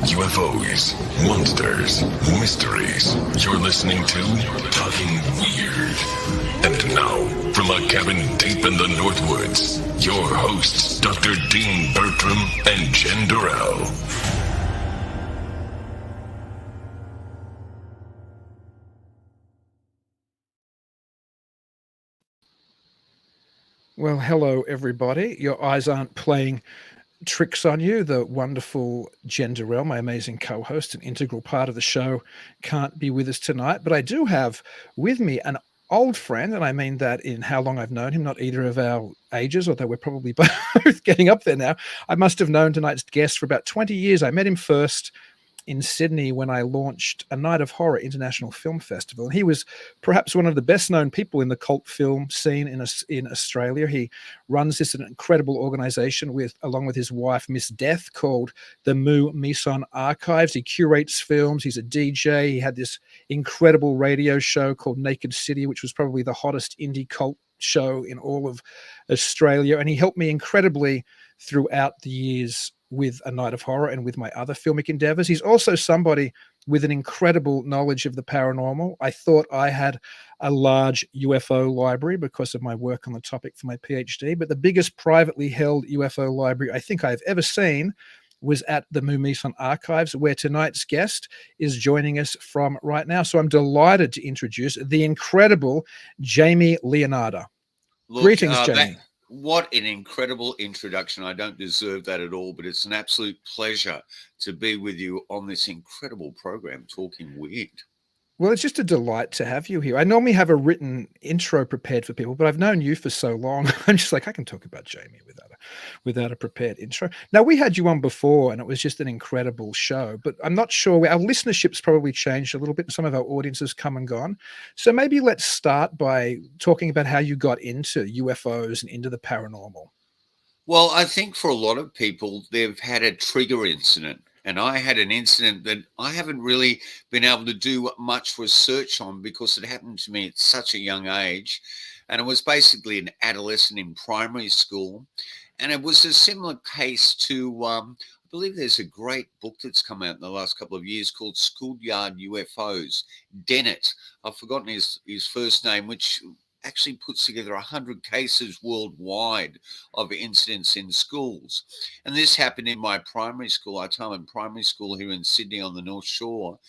UFOs, monsters, mysteries. You're listening to Talking Weird. And now, from a cabin deep in the Northwoods, your hosts, Dr. Dean Bertram and Jenn Durrell. Well, hello, everybody. Your eyes aren't playing tricks on you. The wonderful Jenn Durrell, my amazing co-host, an integral part of the show, can't be with us tonight. But I do have with me an old friend, and I mean that in how long I've known him, not either of our ages, although we're probably both getting up there now. I must have known tonight's guest for about 20 years. I met him first in Sydney when I launched a Night of Horror International Film Festival. And he was perhaps one of the best known people in the cult film scene in Australia. He runs this incredible organization along with his wife, Miss Death, called the Mu Meson Archives. He curates films. He's a DJ. He had this incredible radio show called Naked City, which was probably the hottest indie cult show in all of Australia. And he helped me incredibly throughout the years with A Night of Horror and with my other filmic endeavors. He's also somebody with an incredible knowledge of the paranormal. I thought I had a large UFO library because of my work on the topic for my PhD, but the biggest privately held UFO library I think I've ever seen was at the Mu Meson Archives, where tonight's guest is joining us from right now. So I'm delighted to introduce the incredible Jaimie Leonarder. Greetings, Jaimie. What an incredible introduction. I don't deserve that at all, but it's an absolute pleasure to be with you on this incredible program, Talking Weird. Well, it's just a delight to have you here. I normally have a written intro prepared for people, but I've known you for so long. I'm just like, I can talk about Jaimie without a prepared intro. Now, we had you on before, and it was just an incredible show, but I'm not sure. Our listenership's probably changed a little bit. Some of our audience has come and gone. So maybe let's start by talking about how you got into UFOs and into the paranormal. Well, I think for a lot of people, they've had a trigger incident. And I had an incident that I haven't really been able to do much research on because it happened to me at such a young age. And it was basically an adolescent in primary school. And it was a similar case to, I believe there's a great book that's come out in the last couple of years called Schoolyard UFOs. Dennett, I've forgotten his first name, which actually puts together 100 cases worldwide of incidents in schools. And this happened in my primary school. I taught in primary school here in Sydney on the North Shore.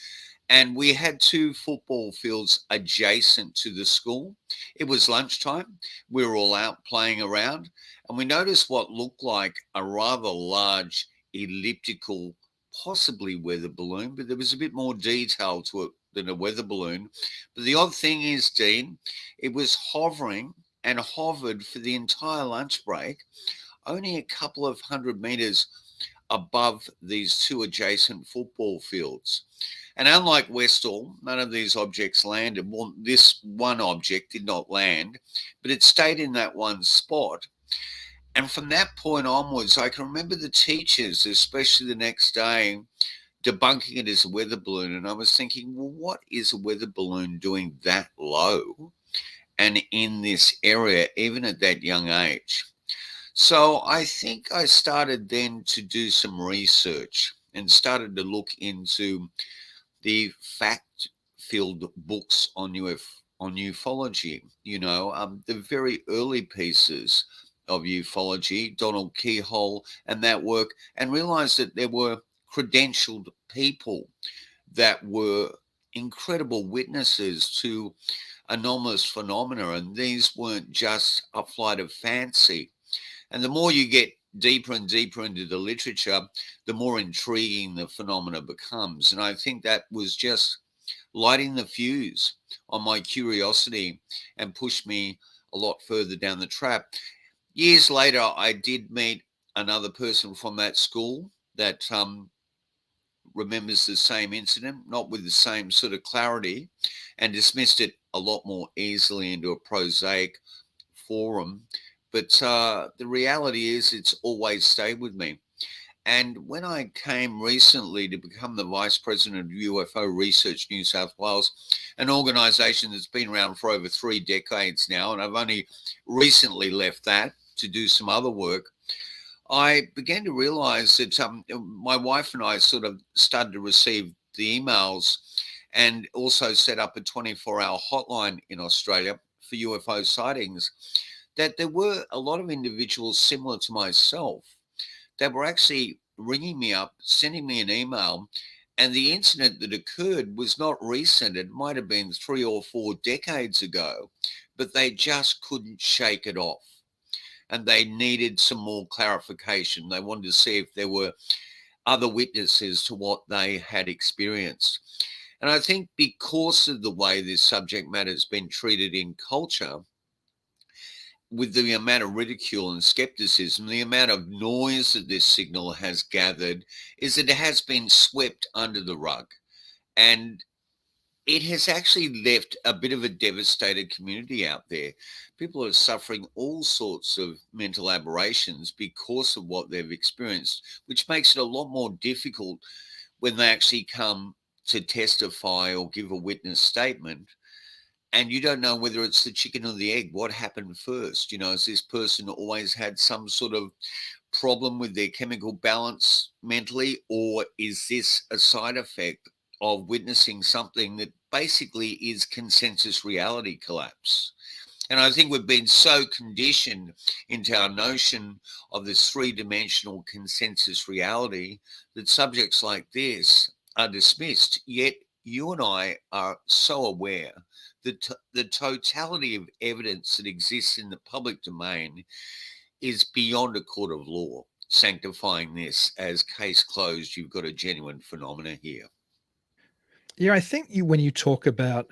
And we had two football fields adjacent to the school. It was lunchtime. We were all out playing around. And we noticed what looked like a rather large elliptical, possibly weather balloon, but there was a bit more detail to it than a weather balloon. But the odd thing is, Dean, it was hovering and hovered for the entire lunch break, only a couple of 100 meters above these two adjacent football fields. And unlike Westall, none of these objects landed. Well, this one object did not land, but it stayed in that one spot. And from that point onwards, I can remember the teachers, especially the next day, debunking it as a weather balloon. And I was thinking, well, what is a weather balloon doing that low and in this area, even at that young age? So I think I started then to do some research and started to look into the fact-filled books on ufology, the very early pieces of ufology, Donald Keyhole and that work, and realized that there were credentialed people that were incredible witnesses to anomalous phenomena, and these weren't just a flight of fancy. And the more you get deeper and deeper into the literature, the more intriguing the phenomena becomes. And I think that was just lighting the fuse on my curiosity and pushed me a lot further down the track. Years later, I did meet another person from that school that remembers the same incident, not with the same sort of clarity, and dismissed it a lot more easily into a prosaic forum. But the reality is it's always stayed with me. And when I came recently to become the Vice President of UFO Research New South Wales, an organisation that's been around for over 3 decades now, and I've only recently left that to do some other work, I began to realize that my wife and I sort of started to receive the emails and also set up a 24-hour hotline in Australia for UFO sightings, that there were a lot of individuals similar to myself that were actually ringing me up, sending me an email. And the incident that occurred was not recent. It might have been 3 or 4 decades ago, but they just couldn't shake it off. And they needed some more clarification. They wanted to see if there were other witnesses to what they had experienced. And I think because of the way this subject matter has been treated in culture, with the amount of ridicule and skepticism, the amount of noise that this signal has gathered, is that it has been swept under the rug. And it has actually left a bit of a devastated community out there. People are suffering all sorts of mental aberrations because of what they've experienced, which makes it a lot more difficult when they actually come to testify or give a witness statement. And you don't know whether it's the chicken or the egg. What happened first? Has this person always had some sort of problem with their chemical balance mentally, or is this a side effect of witnessing something that basically is consensus reality collapse? And I think we've been so conditioned into our notion of this three-dimensional consensus reality that subjects like this are dismissed. Yet you and I are so aware that the totality of evidence that exists in the public domain is beyond a court of law, sanctifying this as case closed. You've got a genuine phenomena here. Yeah, I think when you talk about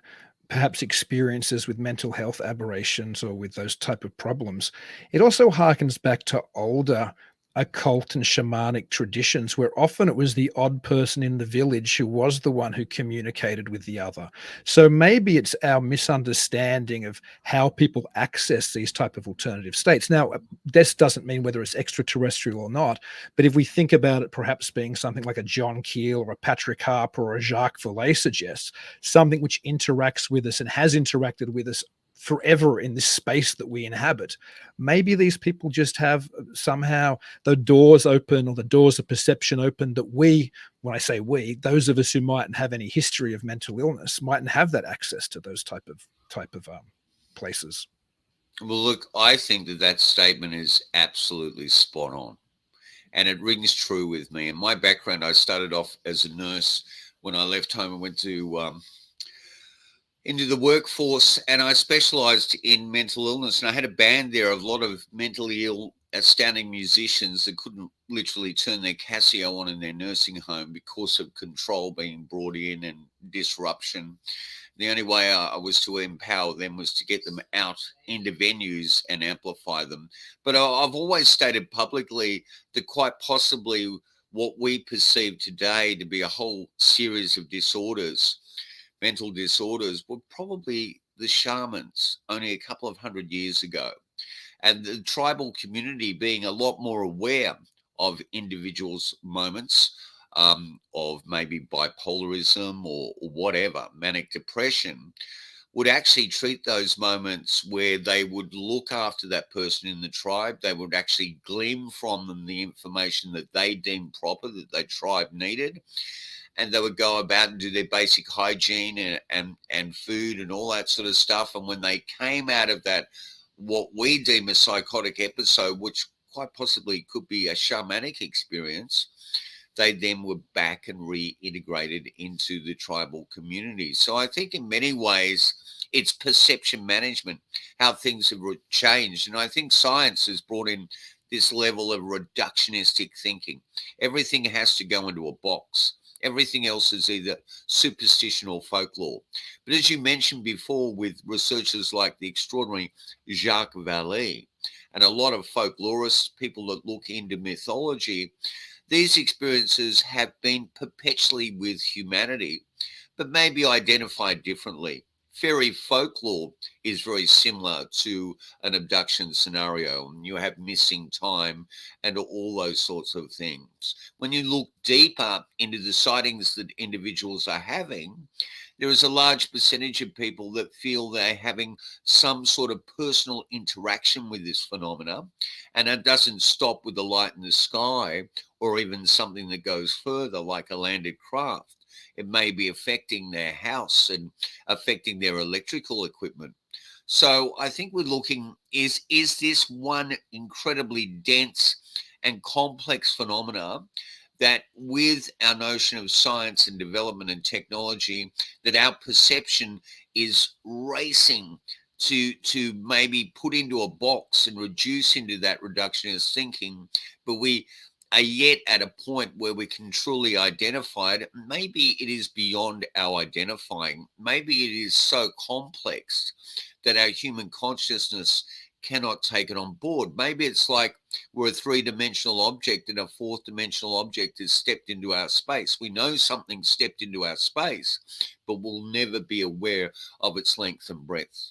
perhaps experiences with mental health aberrations or with those type of problems, it also harkens back to older occult and shamanic traditions where often it was the odd person in the village who was the one who communicated with the other. So maybe it's our misunderstanding of how people access these type of alternative states. Now, this doesn't mean whether it's extraterrestrial or not, but if we think about it perhaps being something like a John Keel or a Patrick Harper or a Jacques Vallée suggests, something which interacts with us and has interacted with us forever in this space that we inhabit. Maybe these people just have somehow the doors open, or the doors of perception open, that we, when I say we, those of us who mightn't have any history of mental illness mightn't have that access to those type of places. Well, look, I think that statement is absolutely spot on, and it rings true with me. In my background, I started off as a nurse. When I left home and went to into the workforce, and I specialized in mental illness, and I had a band there of a lot of mentally ill, astounding musicians that couldn't literally turn their Casio on in their nursing home because of control being brought in and disruption. The only way I was to empower them was to get them out into venues and amplify them. But I've always stated publicly that quite possibly what we perceive today to be a whole series of disorders, mental disorders, were probably the shamans only a couple of 100 years ago. And the tribal community being a lot more aware of individuals' moments of maybe bipolarism or whatever, manic depression, would actually treat those moments where they would look after that person in the tribe. They would actually glean from them the information that they deemed proper, that their tribe needed, and they would go about and do their basic hygiene and food and all that sort of stuff. And when they came out of that, what we deem a psychotic episode, which quite possibly could be a shamanic experience, they then were back and reintegrated into the tribal community. So I think in many ways, it's perception management, how things have changed. And I think science has brought in this level of reductionistic thinking. Everything has to go into a box. Everything else is either superstition or folklore. But as you mentioned before, with researchers like the extraordinary Jacques Vallée and a lot of folklorists, people that look into mythology, these experiences have been perpetually with humanity, but maybe identified differently. Fairy folklore is very similar to an abduction scenario. You have missing time and all those sorts of things. When you look deeper into the sightings that individuals are having, there is a large percentage of people that feel they're having some sort of personal interaction with this phenomena. And it doesn't stop with the light in the sky or even something that goes further, like a landed craft. It may be affecting their house and affecting their electrical equipment. So I think we're looking, is this one incredibly dense and complex phenomena that with our notion of science and development and technology, that our perception is racing to maybe put into a box and reduce into that reductionist thinking, but we are yet at a point where we can truly identify it. Maybe it is beyond our identifying. Maybe it is so complex that our human consciousness cannot take it on board. Maybe it's like we're a three-dimensional object and a fourth-dimensional object has stepped into our space. We know something stepped into our space, but we'll never be aware of its length and breadth.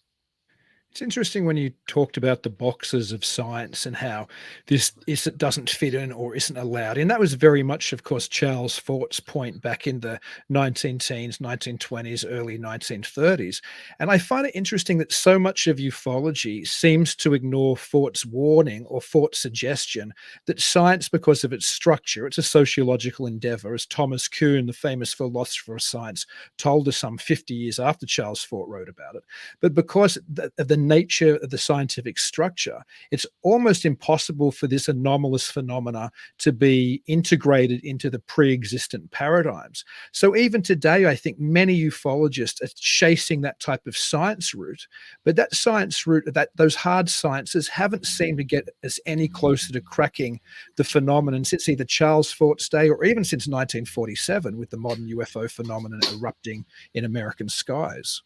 It's interesting when you talked about the boxes of science and how this doesn't fit in or isn't allowed. And that was very much, of course, Charles Fort's point back in the 19-teens, 1920s, early 1930s. And I find it interesting that so much of ufology seems to ignore Fort's warning or Fort's suggestion that science, because of its structure, it's a sociological endeavor, as Thomas Kuhn, the famous philosopher of science, told us some 50 years after Charles Fort wrote about it. But because of the nature of the scientific structure, it's almost impossible for this anomalous phenomena to be integrated into the pre-existent paradigms. So even today, I think many ufologists are chasing that type of science route, but that science route, those hard sciences haven't seemed to get us any closer to cracking the phenomenon since either Charles Fort's day or even since 1947 with the modern UFO phenomenon erupting in American skies.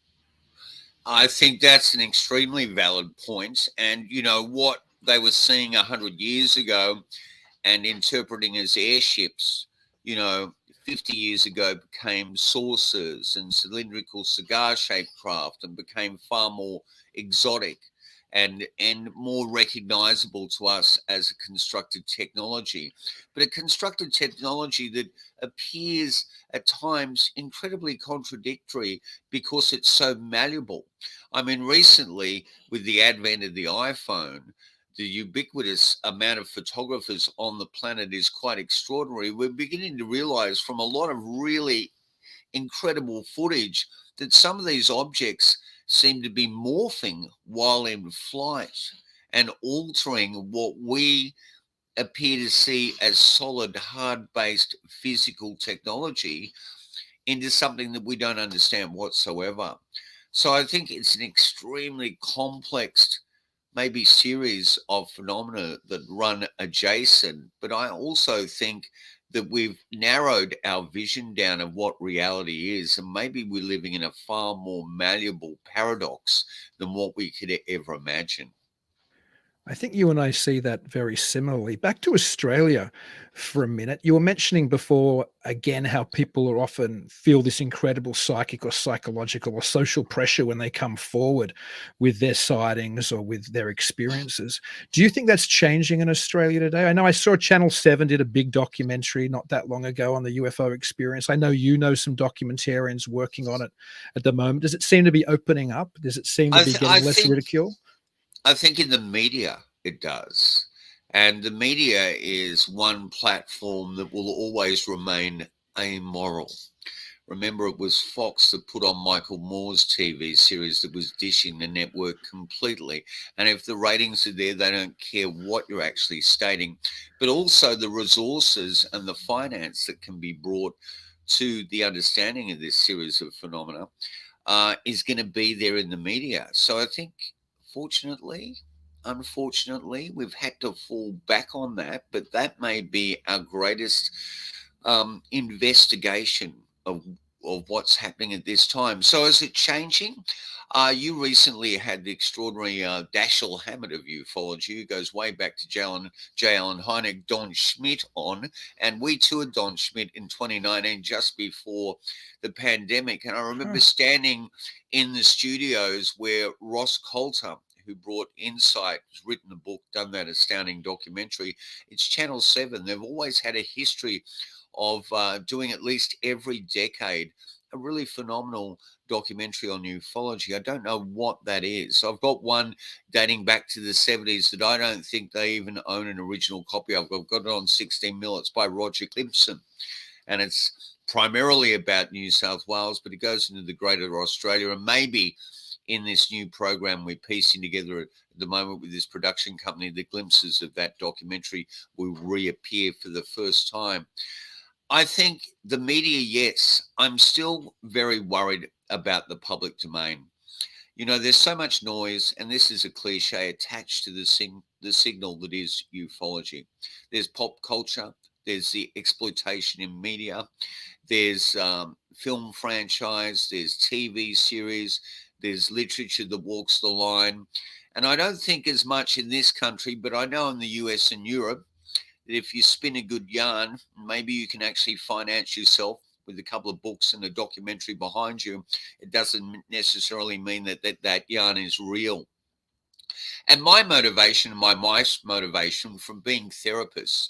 I think that's an extremely valid point. And, you know, what they were seeing 100 years ago and interpreting as airships, you know, 50 years ago became saucers and cylindrical cigar-shaped craft and became far more exotic and more recognizable to us as a constructed technology. But a constructed technology that appears at times incredibly contradictory because it's so malleable. I mean, recently, with the advent of the iPhone, the ubiquitous amount of photographers on the planet is quite extraordinary. We're beginning to realize from a lot of really incredible footage that some of these objects seem to be morphing while in flight and altering what we appear to see as solid, hard-based physical technology into something that we don't understand whatsoever. So I think it's an extremely complex, maybe series of phenomena that run adjacent. But I also think that we've narrowed our vision down of what reality is. And maybe we're living in a far more malleable paradox than what we could ever imagine. I think you and I see that very similarly. Back to Australia for a minute. You were mentioning before, again, how people are often feel this incredible psychic or psychological or social pressure when they come forward with their sightings or with their experiences. Do you think that's changing in Australia today? I know I saw Channel 7 did a big documentary not that long ago on the UFO experience. I know you know some documentarians working on it at the moment. Does it seem to be opening up? Does it seem to be getting less ridicule? I think in the media it does. And the media is one platform that will always remain amoral. Remember, it was Fox that put on Michael Moore's TV series that was dishing the network completely. And if the ratings are there, they don't care what you're actually stating. But also the resources and the finance that can be brought to the understanding of this series of phenomena is going to be there in the media. So I think, fortunately, unfortunately, we've had to fall back on that, but that may be our greatest investigation of what's happening at this time. So is it changing? You recently had the extraordinary Dashiell Hammett of ufology, who goes way back to J. Allen Hynek, Don Schmidt on, and we toured Don Schmidt in 2019, just before the pandemic. And I remember standing in the studios where Ross Coulter, who brought Insight, has written a book, done that astounding documentary. It's Channel 7. They've always had a history of doing at least every decade a really phenomenal documentary on ufology. I don't know what that is. I've got one dating back to the 70s that I don't think they even own an original copy of. I've got it on 16mm. It's by Roger Climpson, and it's primarily about New South Wales, but it goes into the greater Australia. And maybe in this new program we're piecing together at the moment with this production company, the glimpses of that documentary will reappear for the first time. I think the media, yes, I'm still very worried about the public domain. You know, there's so much noise, and this is a cliche, attached to the signal that is ufology. There's pop culture, there's the exploitation in media, there's film franchise, there's TV series, there's literature that walks the line. And I don't think as much in this country, but I know in the US and Europe, that if you spin a good yarn, maybe you can actually finance yourself with a couple of books and a documentary behind you. It doesn't necessarily mean that yarn is real. And my motivation, my wife's motivation from being therapists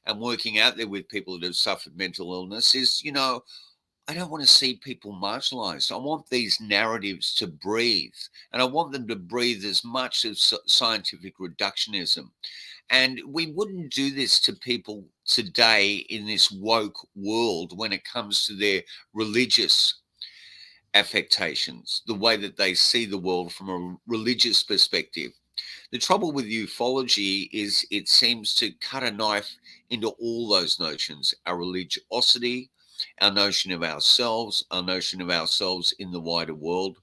and working out there with people that have suffered mental illness is, you know, I don't want to see people marginalized. I want these narratives to breathe, and I want them to breathe as much as scientific reductionism. And we wouldn't do this to people today in this woke world when it comes to their religious affectations, the way that they see the world from a religious perspective. The trouble with ufology is it seems to cut a knife into all those notions, our religiosity, our notion of ourselves, our notion of ourselves in the wider world.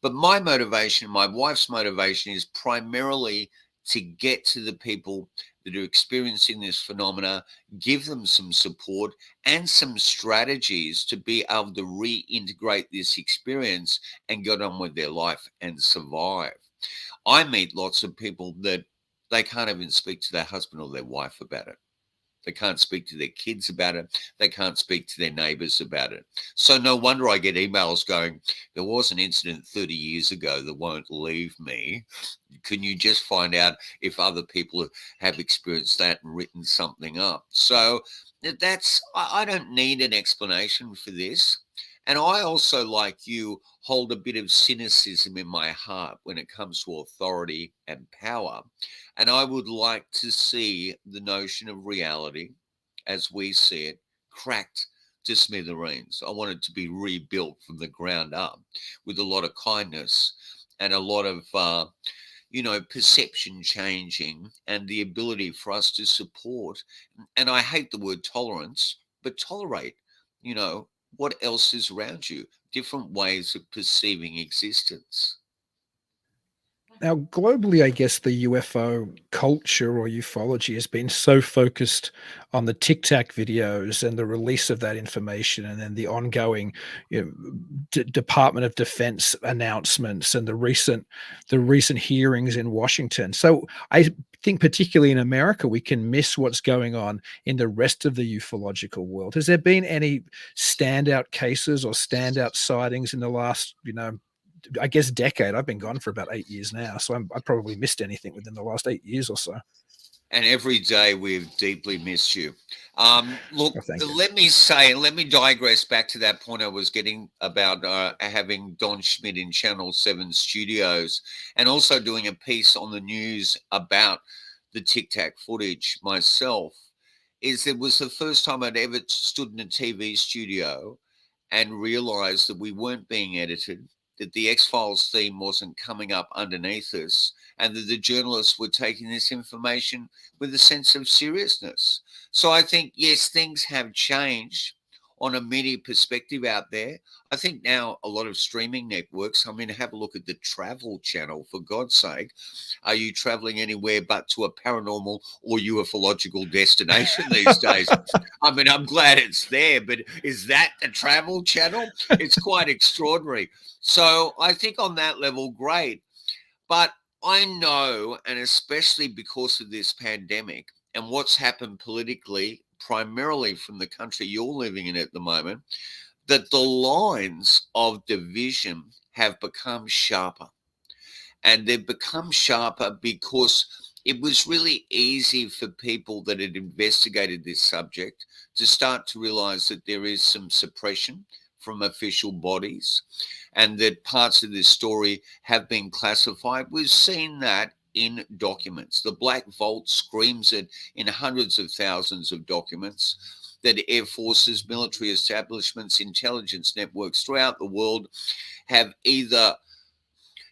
But my motivation, my wife's motivation, is primarily to get to the people that are experiencing this phenomena, give them some support and some strategies to be able to reintegrate this experience and get on with their life and survive. I meet lots of people that they can't even speak to their husband or their wife about it. They can't speak to their kids about it. They can't speak to their neighbors about it. So no wonder I get emails going, there was an incident 30 years ago that won't leave me. Can you just find out if other people have experienced that and written something up? So I don't need an explanation for this. And I also, like you, hold a bit of cynicism in my heart when it comes to authority and power. And I would like to see the notion of reality, as we see it, cracked to smithereens. I want it to be rebuilt from the ground up with a lot of kindness and a lot of, perception changing and the ability for us to support. And I hate the word tolerance, but tolerate, what else is around you, different ways of perceiving existence. Now, globally, I guess the UFO culture or ufology has been so focused on the Tic Tac videos and the release of that information, and then the ongoing Department of Defense announcements and the recent hearings in Washington. So I think particularly in America, we can miss what's going on in the rest of the ufological world. Has there been any standout cases or standout sightings in the last, I guess, decade? I've been gone for about 8 years now, so I probably missed anything within the last 8 years or so. And every day we've deeply missed you. Look, you. let me digress back to that point I was getting about having Don Schmidt in Channel 7 studios and also doing a piece on the news about the Tic Tac footage myself. It was the first time I'd ever stood in a TV studio and realized that we weren't being edited, that the X-Files theme wasn't coming up underneath us, and that the journalists were taking this information with a sense of seriousness. So I think, yes, things have changed on a media perspective out there. I think now a lot of streaming networks, have a look at the Travel Channel, for God's sake. Are you traveling anywhere but to a paranormal or ufological destination these days? I'm glad it's there, but is that the Travel Channel? It's quite extraordinary. So I think on that level, great. But I know, and especially because of this pandemic and what's happened politically, primarily from the country you're living in at the moment, that the lines of division have become sharper. And they've become sharper because it was really easy for people that had investigated this subject to start to realize that there is some suppression from official bodies, and that parts of this story have been classified. We've seen that in documents. The Black Vault screams it in hundreds of thousands of documents that air forces, military establishments, intelligence networks throughout the world have either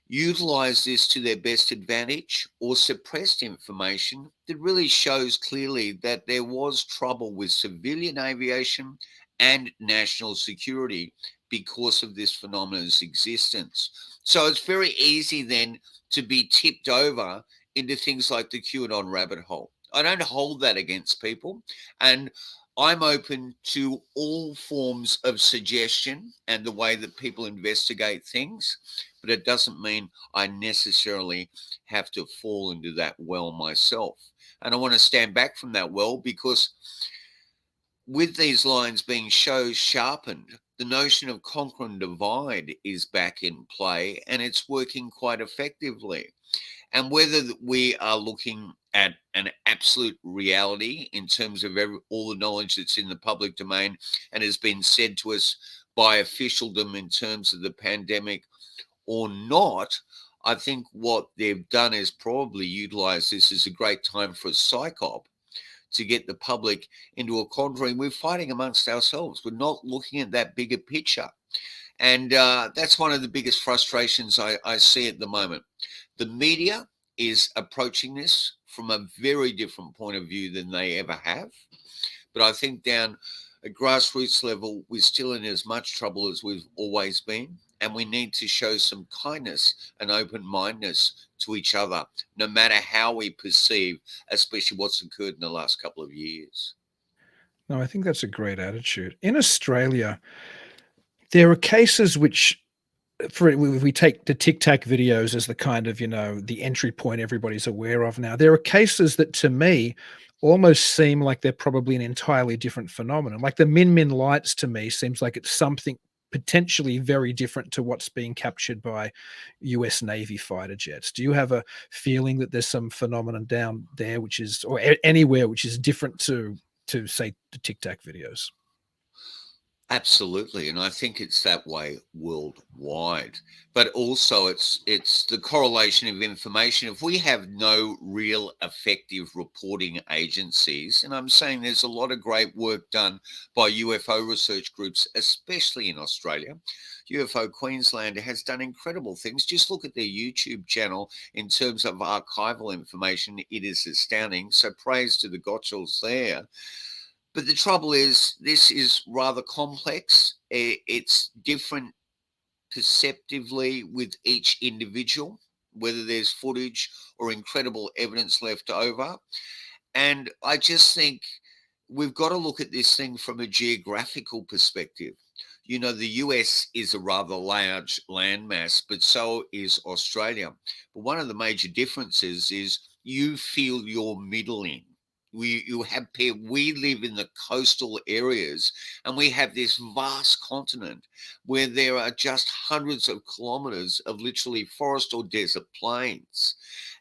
utilized this to their best advantage or suppressed information that really shows clearly that there was trouble with civilian aviation and national security because of this phenomenon's existence. So it's very easy then to be tipped over into things like the QAnon rabbit hole. I don't hold that against people, and I'm open to all forms of suggestion and the way that people investigate things, but it doesn't mean I necessarily have to fall into that well myself. And I want to stand back from that well because with these lines being sharpened, the notion of conquer and divide is back in play, and it's working quite effectively. And whether we are looking at an absolute reality in terms of all the knowledge that's in the public domain and has been said to us by officialdom in terms of the pandemic or not, I think what they've done is probably utilize this as a great time for a psyop to get the public into a quandary. We're fighting amongst ourselves. We're not looking at that bigger picture. And that's one of the biggest frustrations I see at the moment. The media is approaching this from a very different point of view than they ever have. But I think down at grassroots level, we're still in as much trouble as we've always been. And we need to show some kindness and open-mindedness to each other, no matter how we perceive, especially what's occurred in the last couple of years. No, I think that's a great attitude. In Australia, there are cases which, if we take the Tic Tac videos as the kind of, the entry point everybody's aware of now, there are cases that to me almost seem like they're probably an entirely different phenomenon. Like the Min Min lights to me seems like it's something potentially very different to what's being captured by US Navy fighter jets. Do you have a feeling that there's some phenomenon down there which is, or anywhere which is different to say the Tic Tac videos? Absolutely, and I think it's that way worldwide. But also it's the correlation of information. If we have no real effective reporting agencies, and I'm saying there's a lot of great work done by UFO research groups, especially in Australia. UFO Queensland has done incredible things. Just look at their YouTube channel in terms of archival information. It is astounding. So praise to the Gotchals there. But the trouble is, this is rather complex. It's different perceptively with each individual, whether there's footage or incredible evidence left over. And I just think we've got to look at this thing from a geographical perspective. The US is a rather large landmass, but so is Australia. But one of the major differences is you feel you're middling. We live in the coastal areas, and we have this vast continent where there are just hundreds of kilometers of literally forest or desert plains.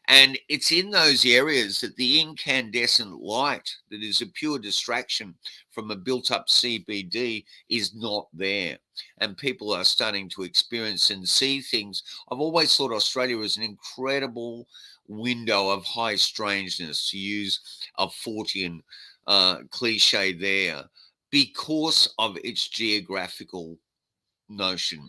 And it's in those areas that the incandescent light that is a pure distraction from a built-up CBD is not there. And people are starting to experience and see things. I've always thought Australia was an incredible window of high strangeness, to use a Fortean cliche there, because of its geographical notion.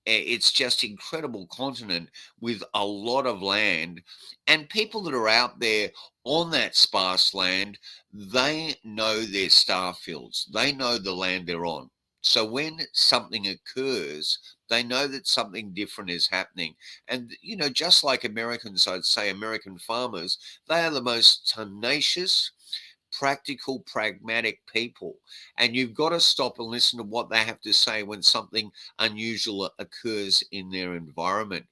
It's just incredible continent with a lot of land, and people that are out there on that sparse land, they know their star fields, they know the land they're on. So when something occurs, they know that something different is happening. And, just like Americans, I'd say American farmers, they are the most tenacious, practical, pragmatic people. And you've got to stop and listen to what they have to say when something unusual occurs in their environment.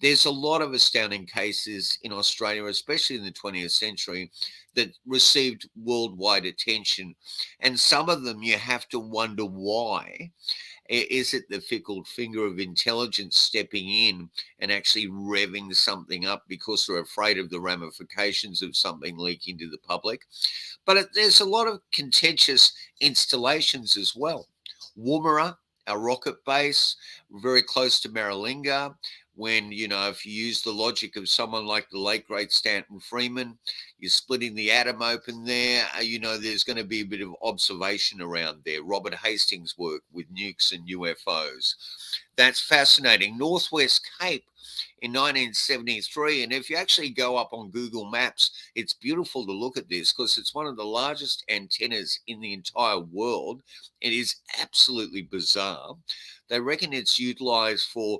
There's a lot of astounding cases in Australia, especially in the 20th century, that received worldwide attention. And some of them you have to wonder why. Is it the fickle finger of intelligence stepping in and actually revving something up because they're afraid of the ramifications of something leaking to the public? But there's a lot of contentious installations as well. Woomera our rocket base, very close to Maralinga. When, if you use the logic of someone like the late great Stanton Freeman, you're splitting the atom open there, there's going to be a bit of observation around there. Robert Hastings' work with nukes and UFOs. That's fascinating. Northwest Cape in 1973. And if you actually go up on Google Maps, it's beautiful to look at this because it's one of the largest antennas in the entire world. It is absolutely bizarre. They reckon it's utilized for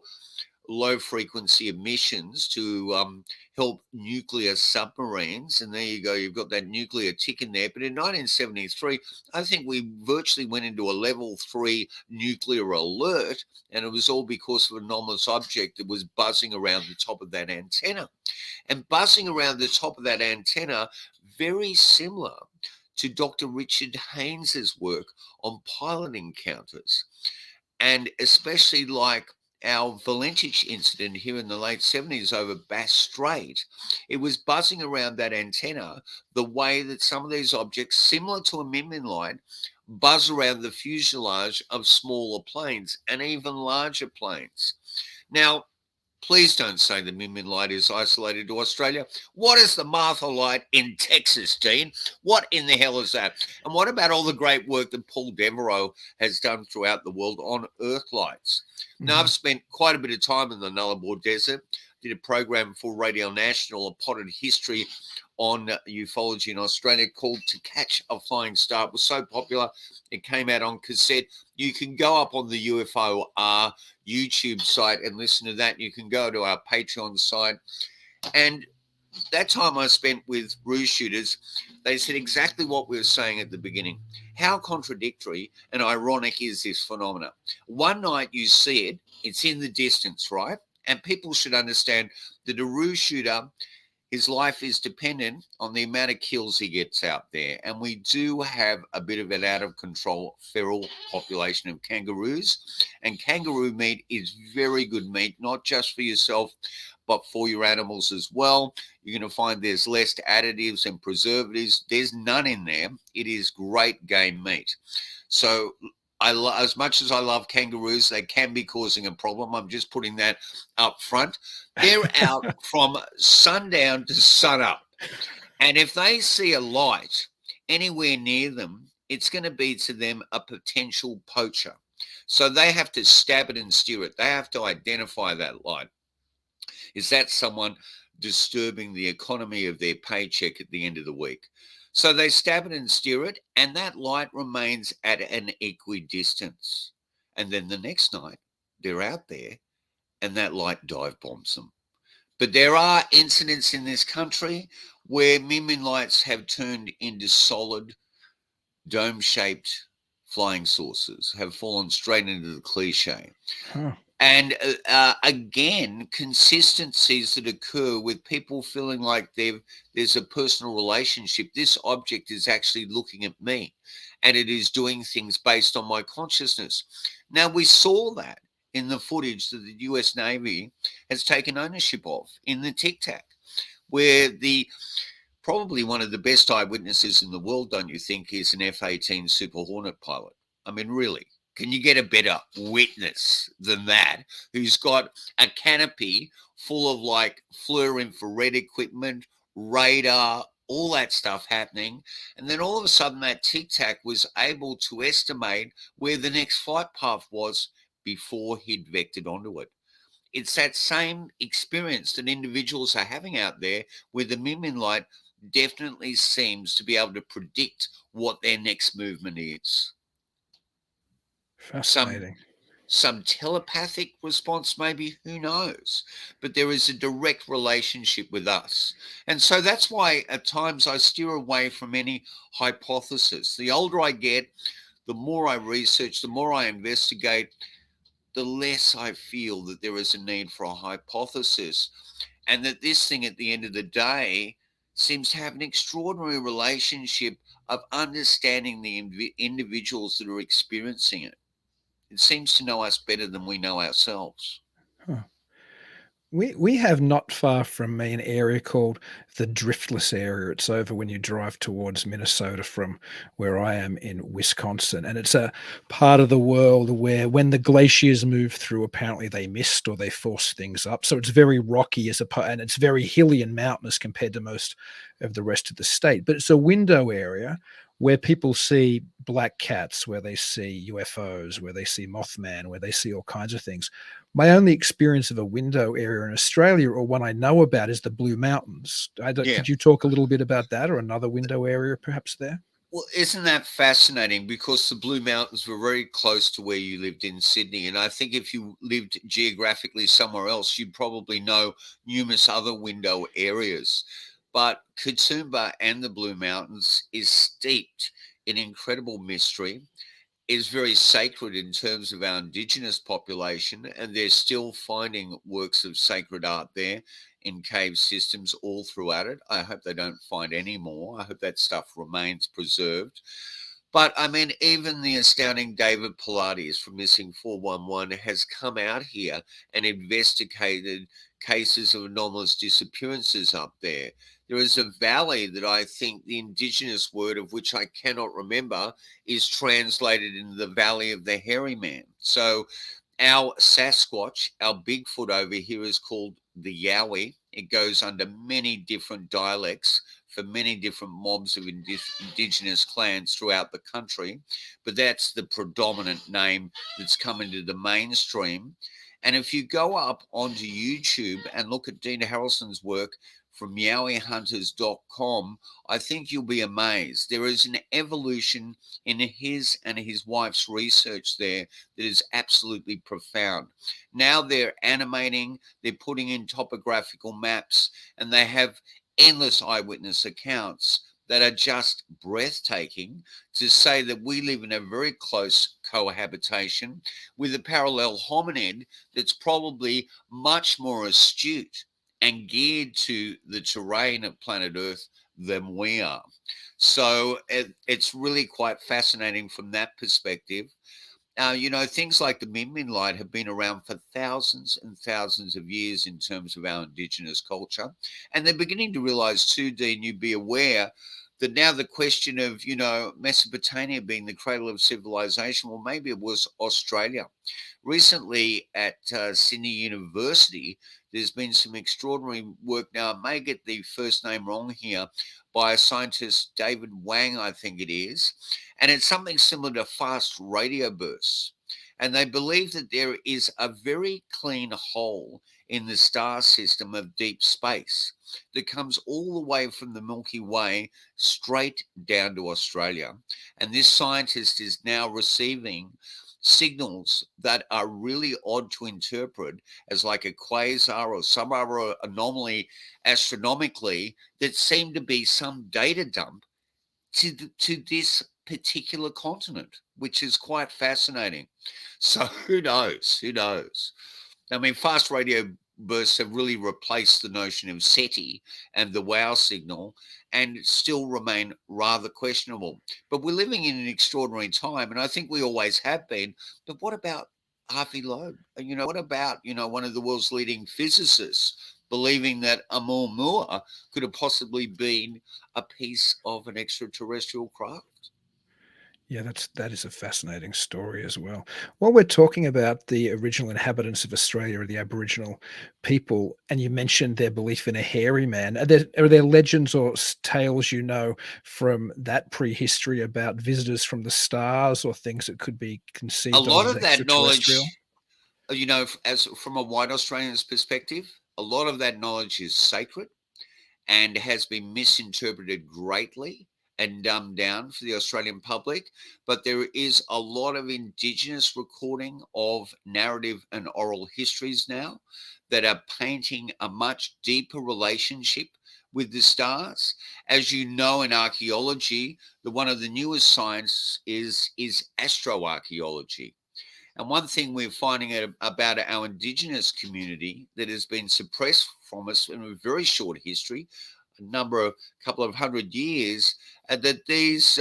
low frequency emissions to help nuclear submarines. And there you go, you've got that nuclear tick in there. But in 1973, I think we virtually went into a level 3 nuclear alert, and it was all because of an anomalous object that was buzzing around the top of that antenna. And buzzing around the top of that antenna, very similar to Dr. Richard Haynes's work on pilot encounters. And especially like our Valentich incident here in the late 70s over Bass Strait, it was buzzing around that antenna the way that some of these objects, similar to a Midman light, buzz around the fuselage of smaller planes and even larger planes. Now, please don't say the Midman light is isolated to Australia. What is the Martha light in Texas, Dean? What in the hell is that? And what about all the great work that Paul Devereaux has done throughout the world on Earth lights? Now, I've spent quite a bit of time in the Nullarbor Desert, did a program for Radio National, a potted history on ufology in Australia called To Catch a Flying Star. It was so popular, it came out on cassette. You can go up on the UFO YouTube site and listen to that. You can go to our Patreon site. And that time I spent with ruse shooters, they said exactly what we were saying at the beginning. How contradictory and ironic is this phenomena? One night you see it, it's in the distance, right? And people should understand that a ruse shooter, his life is dependent on the amount of kills he gets out there. And we do have a bit of an out of control feral population of kangaroos. And kangaroo meat is very good meat, not just for yourself, but for your animals as well. You're going to find there's less additives and preservatives. There's none in there. It is great game meat. So as much as I love kangaroos, they can be causing a problem. I'm just putting that up front. They're out from sundown to sunup. And if they see a light anywhere near them, it's going to be to them a potential poacher. So they have to stab it and steer it. They have to identify that light. Is that someone disturbing the economy of their paycheck at the end of the week? So they stab it and steer it, and that light remains at an equidistance. And then the next night, they're out there, and that light dive bombs them. But there are incidents in this country where Midman lights have turned into solid, dome-shaped flying saucers, have fallen straight into the cliche. And again, consistencies that occur with people feeling like there's a personal relationship. This object is actually looking at me, and it is doing things based on my consciousness. Now, we saw that in the footage that the US Navy has taken ownership of in the Tic Tac, where probably one of the best eyewitnesses in the world, don't you think, is an F-18 Super Hornet pilot? I mean, really. Can you get a better witness than that, who's got a canopy full of like FLIR infrared equipment, radar, all that stuff happening, and then all of a sudden that Tic Tac was able to estimate where the next flight path was before he'd vectored onto it. It's that same experience that individuals are having out there where the Midman light definitely seems to be able to predict what their next movement is. Fascinating. Some telepathic response, maybe, who knows? But there is a direct relationship with us. And so that's why at times I steer away from any hypothesis. The older I get, the more I research, the more I investigate, the less I feel that there is a need for a hypothesis. And that this thing at the end of the day seems to have an extraordinary relationship of understanding the individuals that are experiencing it. It seems to know us better than we know ourselves. We have not far from me an area called the Driftless area. It's over when you drive towards Minnesota from where I am in Wisconsin. And it's a part of the world where when the glaciers move through, apparently they mist or they force things up. So it's very rocky and it's very hilly and mountainous compared to most of the rest of the state. But it's a window area where people see black cats, where they see UFOs, where they see Mothman, where they see all kinds of things. My only experience of a window area in Australia, or one I know about, is the Blue Mountains. Yeah. Could you talk a little bit about that, or another window area perhaps there? Well, isn't that fascinating? Because the Blue Mountains were very close to where you lived in Sydney. And I think if you lived geographically somewhere else, you'd probably know numerous other window areas. But Katoomba and the Blue Mountains is steeped in incredible mystery, is very sacred in terms of our indigenous population, and they're still finding works of sacred art there in cave systems all throughout it. I hope they don't find any more. I hope that stuff remains preserved. But I mean, even the astounding David Pilates from Missing 411 has come out here and investigated cases of anomalous disappearances up there. There is a valley that I think the indigenous word, of which I cannot remember, is translated into the Valley of the Hairy Man. So our Sasquatch, our Bigfoot over here, is called the Yowie. It goes under many different dialects for many different mobs of indigenous clans throughout the country, but that's the predominant name that's come into the mainstream. And if you go up onto YouTube and look at Dean Harrelson's work from yowiehunters.com, I think you'll be amazed. There is an evolution in his and his wife's research there that is absolutely profound. Now they're animating, they're putting in topographical maps, and they have endless eyewitness accounts that are just breathtaking to say that we live in a very close cohabitation with a parallel hominid that's probably much more astute and geared to the terrain of planet Earth than we are. So it's really quite fascinating from that perspective. Things like the Min Min light have been around for thousands and thousands of years in terms of our indigenous culture. And they're beginning to realize too, Dean, you'd be aware that now the question of, Mesopotamia being the cradle of civilization, well, maybe it was Australia. Recently at Sydney University, there's been some extraordinary work. Now, I may get the first name wrong here, by a scientist, David Wang, I think it is. And it's something similar to fast radio bursts. And they believe that there is a very clean hole in the star system of deep space that comes all the way from the Milky Way straight down to Australia. And this scientist is now receiving signals that are really odd to interpret as like a quasar or some other anomaly astronomically that seem to be some data dump to this particular continent, which is quite fascinating. So who knows? I mean, fast radio bursts have really replaced the notion of SETI and the WOW signal, and still remain rather questionable. But we're living in an extraordinary time, and I think we always have been. But what about Harvey Loeb? What about, one of the world's leading physicists believing that Oumuamua could have possibly been a piece of an extraterrestrial craft? Yeah, that is a fascinating story as well. While we're talking about the original inhabitants of Australia, or the Aboriginal people, and you mentioned their belief in a hairy man, are there legends or tales from that prehistory about visitors from the stars or things that could be A conceived of lot as of that knowledge, extraterrestrial? as from a white Australian's perspective, a lot of that knowledge is sacred and has been misinterpreted greatly and dumbed down for the Australian public. But there is a lot of Indigenous recording of narrative and oral histories now that are painting a much deeper relationship with the stars. As you know, in archaeology, one of the newest science is astroarchaeology. And one thing we're finding out about our Indigenous community that has been suppressed from us in a very short history, couple of hundred years, that these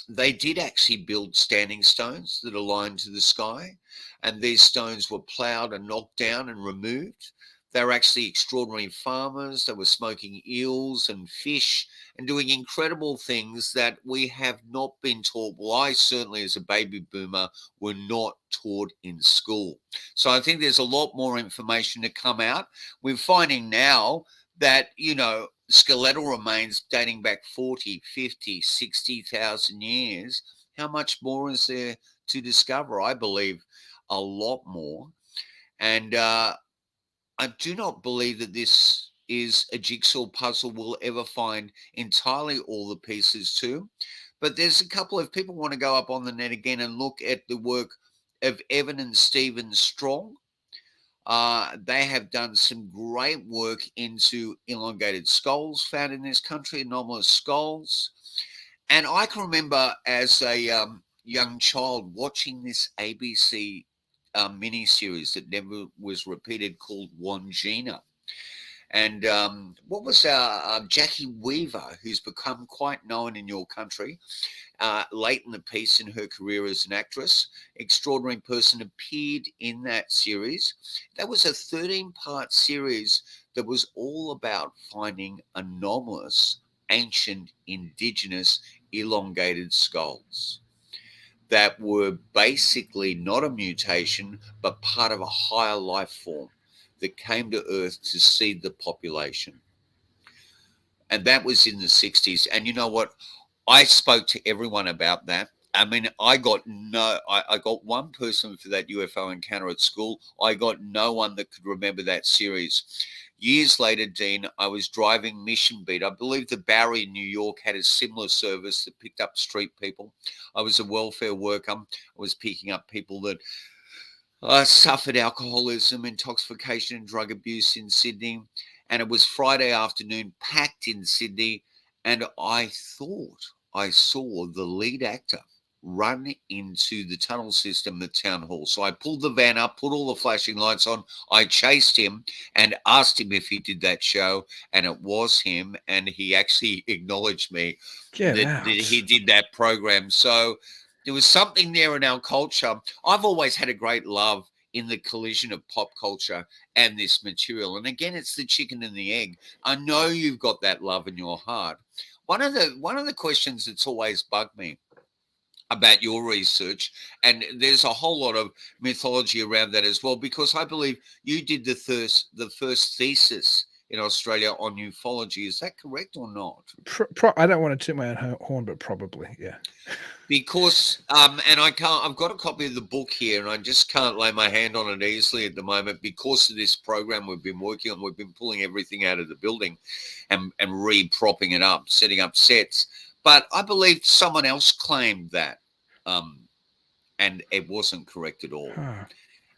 they did actually build standing stones that aligned to the sky, and these stones were ploughed and knocked down and removed They were actually extraordinary farmers. They were smoking eels and fish and doing incredible things that we have not been taught. Well, I certainly, as a baby boomer, were not taught in school. So I think there's a lot more information to come out. We're finding now that, skeletal remains dating back 40, 50, 60,000 years. How much more is there to discover? I believe a lot more. And I do not believe that this is a jigsaw puzzle we'll ever find entirely all the pieces to. But there's a couple of people want to go up on the net again and look at the work of Evan and Stephen Strong. They have done some great work into elongated skulls found in this country, anomalous skulls. And I can remember as a young child watching this ABC mini-series that never was repeated called Wangina. And what was Jackie Weaver, who's become quite known in your country, late in the piece in her career as an actress, extraordinary person, appeared in that series. That was a 13-part series that was all about finding anomalous, ancient, indigenous, elongated skulls that were basically not a mutation, but part of a higher life form that came to Earth to seed the population. And that was in the 60s. And you know what? I spoke to everyone about that. I mean, I got one person for that UFO encounter at school. I got no one that could remember that series. Years later, Dean, I was driving Mission Beat. I believe the Bowery in New York had a similar service that picked up street people. I was a welfare worker. I was picking up people that suffered alcoholism, intoxication, and drug abuse in Sydney. And it was Friday afternoon, packed in Sydney. And I thought I saw the lead actor run into the tunnel system at Town Hall. So I pulled the van up, put all the flashing lights on. I chased him and asked him if he did that show, and it was him. And he actually acknowledged me that he did that program. So there was something there in our culture. I've always had a great love in the collision of pop culture and this material. And again, it's the chicken and the egg. I know you've got that love in your heart. One of the questions that's always bugged me about your research, and there's a whole lot of mythology around that as well, because I believe you did the first thesis in Australia on ufology. Is that correct or not? I don't want to toot my own horn, but probably, yeah. Because and I've got a copy of the book here, and I just can't lay my hand on it easily at the moment because of this program we've been working on. We've been pulling everything out of the building and re-propping it up, setting up sets. But I believe someone else claimed that, and it wasn't correct at all.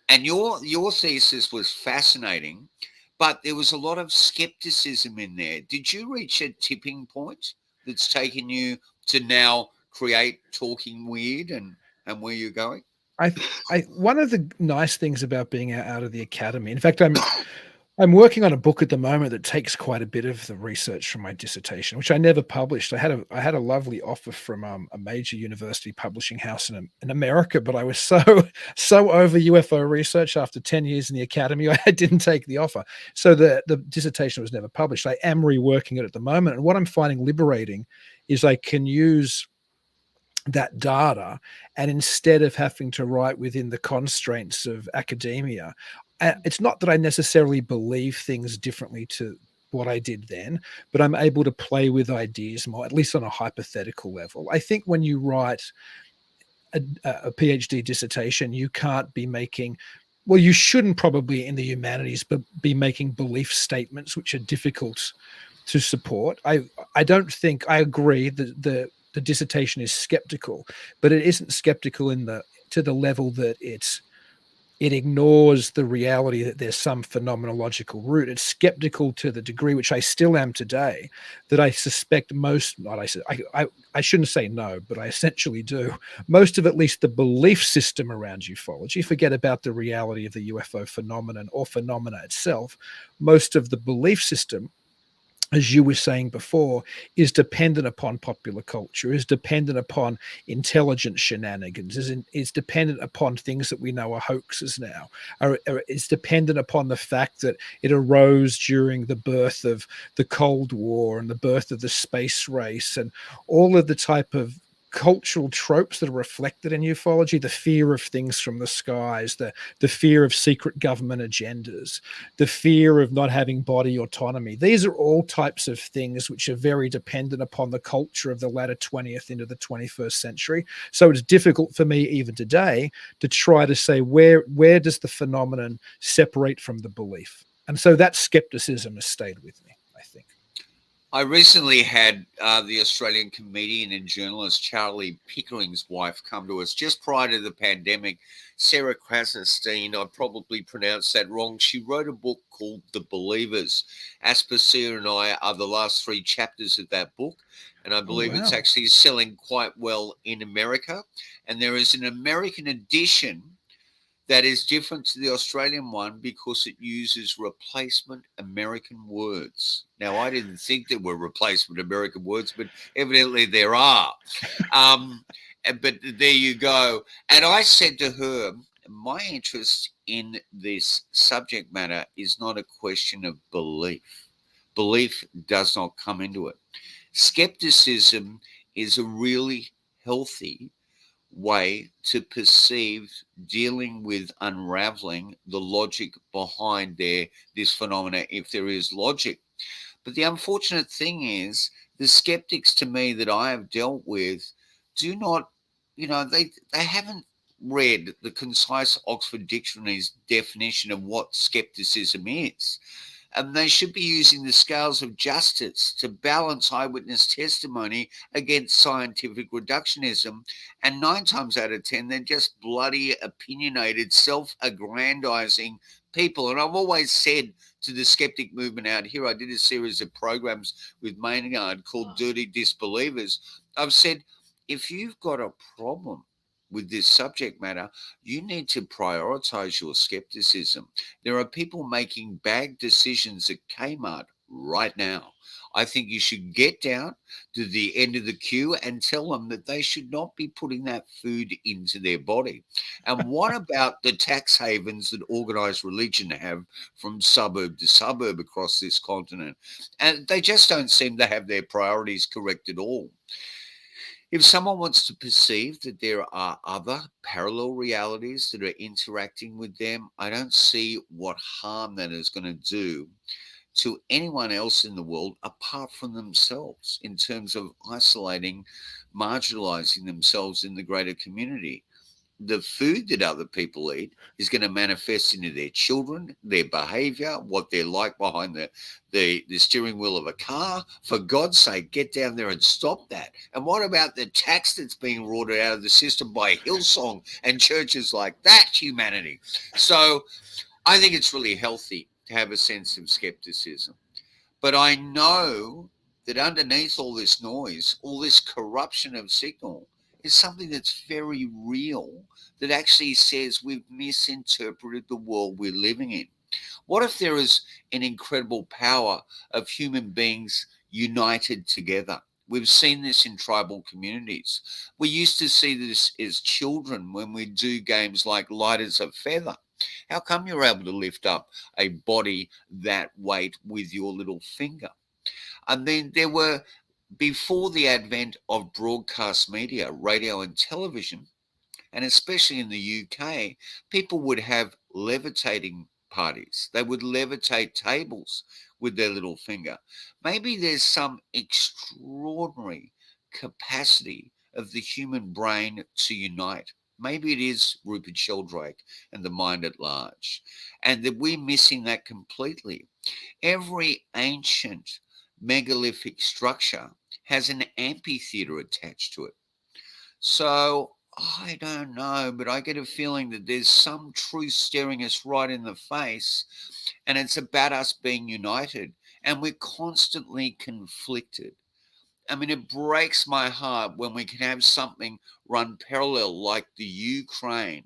And your thesis was fascinating, but there was a lot of skepticism in there. Did you reach a tipping point that's taken you to now create Talking Weird and where you're going? One of the nice things about being out of the academy, in fact, I'm working on a book at the moment that takes quite a bit of the research from my dissertation, which I never published. I had a lovely offer from a major university publishing house in America, but I was so over UFO research after 10 years in the academy, I didn't take the offer. So the dissertation was never published. I am reworking it at the moment, and what I'm finding liberating is I can use that data, and instead of having to write within the constraints of academia, it's not that I necessarily believe things differently to what I did then, but I'm able to play with ideas more, at least on a hypothetical level. I think when you write a PhD dissertation, you can't be making, well, you shouldn't probably in the humanities, but be making belief statements which are difficult to support. I don't think, I agree that the dissertation is skeptical, but it isn't skeptical to the level that it ignores the reality that there's some phenomenological root. It's skeptical to the degree, which I still am today, that I suspect I shouldn't say no, but I essentially do. Most of at least the belief system around ufology, forget about the reality of the UFO phenomenon or phenomena itself, most of the belief system as you were saying before, is dependent upon popular culture, is dependent upon intelligent shenanigans, is dependent upon things that we know are hoaxes now, is dependent upon the fact that it arose during the birth of the Cold War and the birth of the space race and all of the type of cultural tropes that are reflected in ufology, the fear of things from the skies, the fear of secret government agendas, the fear of not having body autonomy. These are all types of things which are very dependent upon the culture of the latter 20th into the 21st century. So it's difficult for me even today to try to say where does the phenomenon separate from the belief. And so that skepticism has stayed with me, I think. I recently had the Australian comedian and journalist Charlie Pickering's wife come to us just prior to the pandemic. Sarah Krasnostein, I probably pronounced that wrong. She wrote a book called The Believers. Aspasia and I are the last 3 chapters of that book, and I believe it's actually selling quite well in America. And there is an American edition that is different to the Australian one because it uses replacement American words. Now, I didn't think there were replacement American words, but evidently there are. But there you go. And I said to her, my interest in this subject matter is not a question of belief. Belief does not come into it. Skepticism is a really healthy way to perceive dealing with unraveling the logic behind this phenomena, if there is logic. But the unfortunate thing is the skeptics to me that I have dealt with do not, they haven't read the concise Oxford Dictionary's definition of what skepticism is. And they should be using the scales of justice to balance eyewitness testimony against scientific reductionism. And 9 times out of 10, they're just bloody, opinionated, self-aggrandizing people. And I've always said to the skeptic movement out here, I did a series of programs with Maynard called Dirty Disbelievers. I've said, if you've got a problem with this subject matter, you need to prioritize your skepticism. There are people making bad decisions at Kmart right now. I think you should get down to the end of the queue and tell them that they should not be putting that food into their body. And what about the tax havens that organized religion have from suburb to suburb across this continent? And they just don't seem to have their priorities correct at all. If someone wants to perceive that there are other parallel realities that are interacting with them, I don't see what harm that is going to do to anyone else in the world apart from themselves in terms of isolating, marginalizing themselves in the greater community. The food that other people eat is going to manifest into their children, their behavior, what they're like behind the steering wheel of a car. For God's sake, get down there and stop that. And what about the tax that's being rorted out of the system by Hillsong and churches like that, humanity? So I think it's really healthy to have a sense of skepticism. But I know that underneath all this noise, all this corruption of signal, is something that's very real that actually says we've misinterpreted the world we're living in. What if there is an incredible power of human beings united together? We've seen this in tribal communities. We used to see this as children when we do games like Light as a Feather. How come you're able to lift up a body that weight with your little finger? And then there were, before the advent of broadcast media, radio and television, and especially in the UK, people would have levitating parties. They would levitate tables with their little finger. Maybe there's some extraordinary capacity of the human brain to unite. Maybe it is Rupert Sheldrake and the mind at large, and that we're missing that completely. Every ancient megalithic structure has an amphitheater attached to it. So I don't know, but I get a feeling that there's some truth staring us right in the face, and it's about us being united, and we're constantly conflicted. I mean, it breaks my heart when we can have something run parallel like the Ukraine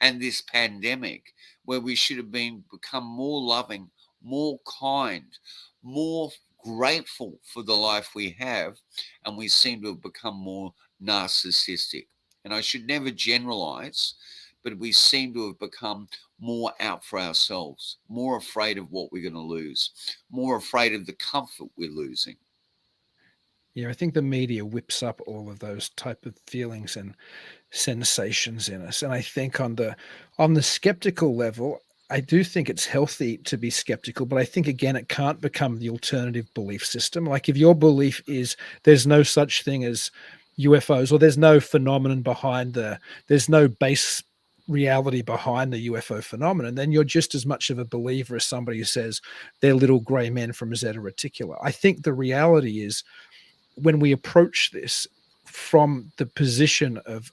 and this pandemic, where we should have become more loving, more kind, more grateful for the life we have, and we seem to have become more narcissistic. And I should never generalize, but we seem to have become more out for ourselves, more afraid of what we're going to lose, more afraid of the comfort we're losing. Yeah, I think the media whips up all of those type of feelings and sensations in us. And I think on the skeptical level, I do think it's healthy to be skeptical, but I think again it can't become the alternative belief system. Like if your belief is there's no such thing as UFOs, or there's no phenomenon behind there's no base reality behind the UFO phenomenon, then you're just as much of a believer as somebody who says they're little gray men from Zeta Reticula. I think the reality is when we approach this from the position of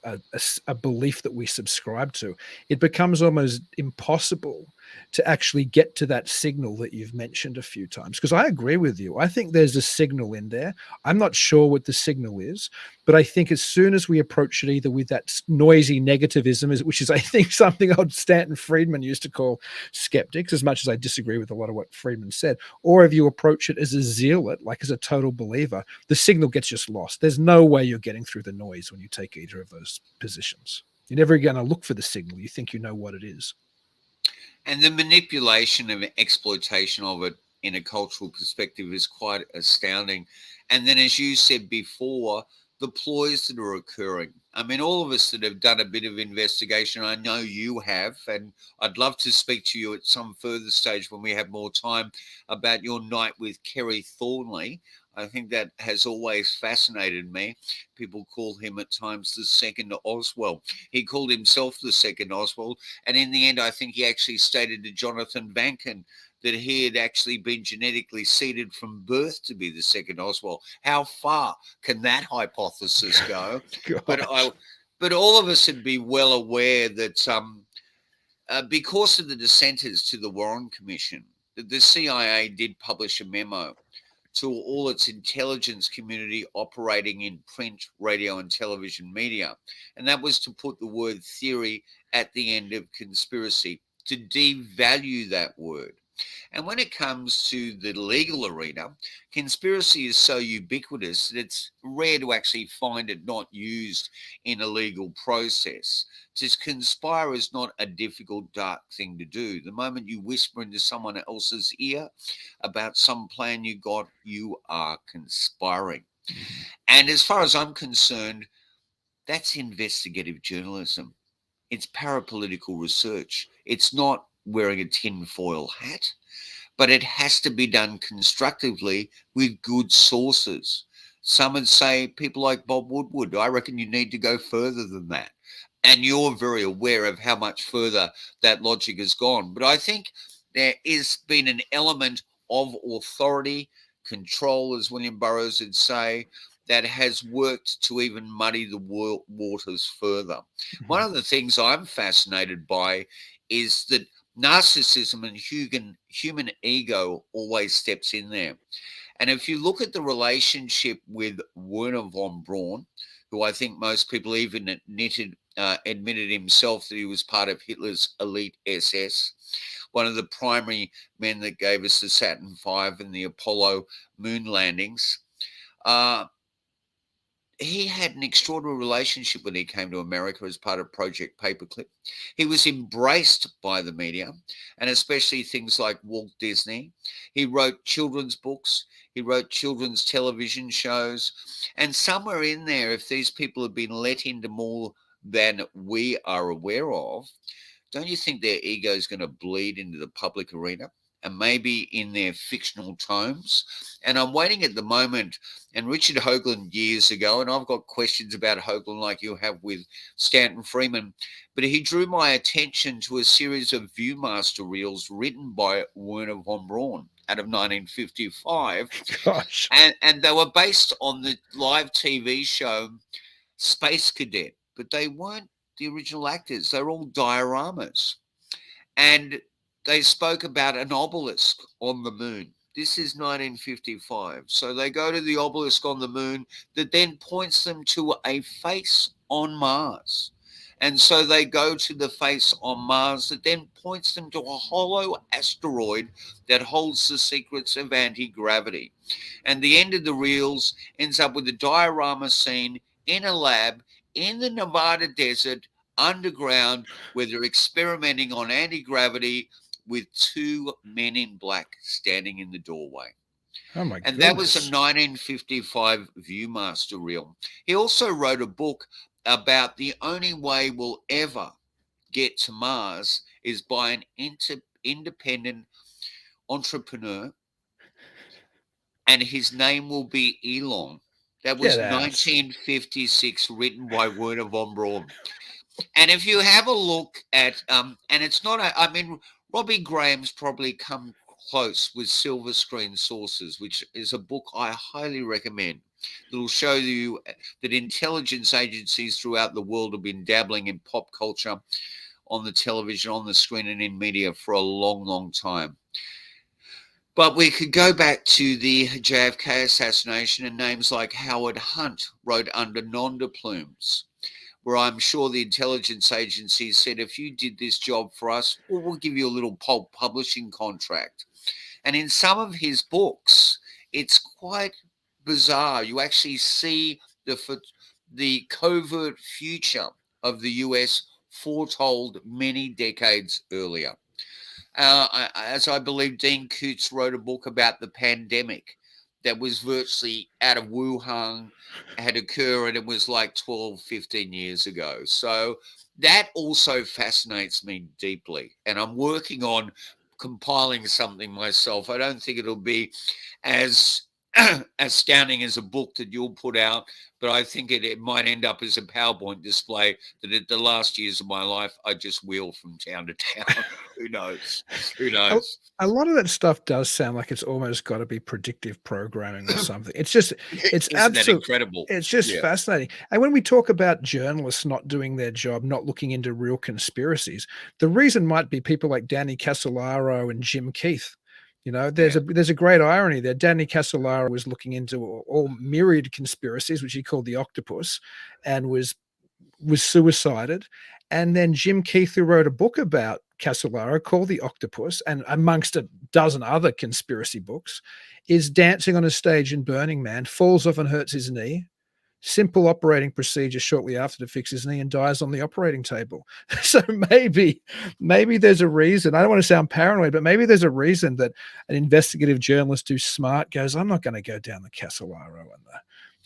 a belief that we subscribe to, it becomes almost impossible to actually get to that signal that you've mentioned a few times. Because I agree with you. I think there's a signal in there. I'm not sure what the signal is, but I think as soon as we approach it either with that noisy negativism, which is, I think, something old Stanton Friedman used to call skeptics, as much as I disagree with a lot of what Friedman said, or if you approach it as a zealot, like as a total believer, the signal gets just lost. There's no way you're getting through the noise when you take either of those positions. You're never going to look for the signal. You think you know what it is. And the manipulation and exploitation of it in a cultural perspective is quite astounding. And then, as you said before, the ploys that are occurring. I mean, all of us that have done a bit of investigation, I know you have, and I'd love to speak to you at some further stage when we have more time about your night with Kerry Thornley. I think that has always fascinated me. People call him at times the second Oswald. He called himself the second Oswald. And in the end, I think he actually stated to Jonathan Bankin that he had actually been genetically seeded from birth to be the second Oswald. How far can that hypothesis go? But all of us would be well aware that because of the dissenters to the Warren Commission, the CIA did publish a memo to all its intelligence community operating in print, radio, and television media. And that was to put the word theory at the end of conspiracy, to devalue that word. And when it comes to the legal arena, conspiracy is so ubiquitous that it's rare to actually find it not used in a legal process. To conspire is not a difficult, dark thing to do. The moment you whisper into someone else's ear about some plan you got, you are conspiring. And as far as I'm concerned, that's investigative journalism. It's parapolitical research. It's not wearing a tinfoil hat, but it has to be done constructively with good sources. Some would say people like Bob Woodward. I reckon you need to go further than that. And you're very aware of how much further that logic has gone. But I think there has been an element of authority, control, as William Burroughs would say, that has worked to even muddy the waters further. One of the things I'm fascinated by is that narcissism and human ego always steps in there. And if you look at the relationship with Werner von Braun, who I think most people even admitted himself that he was part of Hitler's elite SS, one of the primary men that gave us the Saturn V and the Apollo moon landings, he had an extraordinary relationship when he came to America as part of Project Paperclip. He was embraced by the media, and especially things like Walt Disney. He wrote children's books. He wrote children's television shows. And somewhere in there, if these people have been let into more than we are aware of, don't you think their ego is going to bleed into the public arena? And maybe in their fictional tomes. And I'm waiting at the moment, and Richard Hoagland years ago, and I've got questions about Hoagland like you have with Stanton Friedman, but he drew my attention to a series of Viewmaster reels written by Werner von Braun out of 1955. Gosh. And they were based on the live TV show Space Cadet, but they weren't the original actors. They were all dioramas. And they spoke about an obelisk on the moon. This is 1955. So they go to the obelisk on the moon that then points them to a face on Mars. And so they go to the face on Mars that then points them to a hollow asteroid that holds the secrets of anti-gravity. And the end of the reels ends up with a diorama scene in a lab in the Nevada desert underground where they're experimenting on anti-gravity with two men in black standing in the doorway. Oh my And goodness. that was a 1955 Viewmaster reel. He also wrote a book about the only way we'll ever get to Mars is by an independent entrepreneur, and his name will be Elon. That was Get out. 1956, written by Werner von Braun. And if you have a look at, and it's not, I mean, Robbie Graham's probably come close with Silver Screen Sources, which is a book I highly recommend. It'll show you that intelligence agencies throughout the world have been dabbling in pop culture, on the television, on the screen, and in media for a long, long time. But we could go back to the JFK assassination, and names like Howard Hunt wrote under nom de plumes, where I'm sure the intelligence agency said, if you did this job for us, well, we'll give you a little pulp publishing contract. And in some of his books, it's quite bizarre. You actually see the covert future of the US foretold many decades earlier. As I believe Dean Coots wrote a book about the pandemic that was virtually out of Wuhan, had occurred, and it was like 12, 15 years ago. So that also fascinates me deeply. And I'm working on compiling something myself. I don't think it'll be as astounding as a book that you'll put out, but I think it might end up as a PowerPoint display that at the last years of my life, I just wheel from town to town. Who knows? Who knows? A lot of that stuff does sound like it's almost got to be predictive programming or something. It's just, it's absolutely incredible. It's just fascinating. And when we talk about journalists not doing their job, not looking into real conspiracies, the reason might be people like Danny Casolaro and Jim Keith. You know, there's a great irony there. Danny Casolaro was looking into all myriad conspiracies, which he called the octopus, and was suicided. And then Jim Keith, who wrote a book about Casolaro called The Octopus, and amongst a dozen other conspiracy books, is dancing on a stage in Burning Man, falls off and hurts his knee. Simple operating procedure shortly after to fix his knee, and dies on the operating table. So maybe there's a reason. I don't want to sound paranoid, but maybe there's a reason that an investigative journalist who's smart goes, I'm not going to go down the Casolaro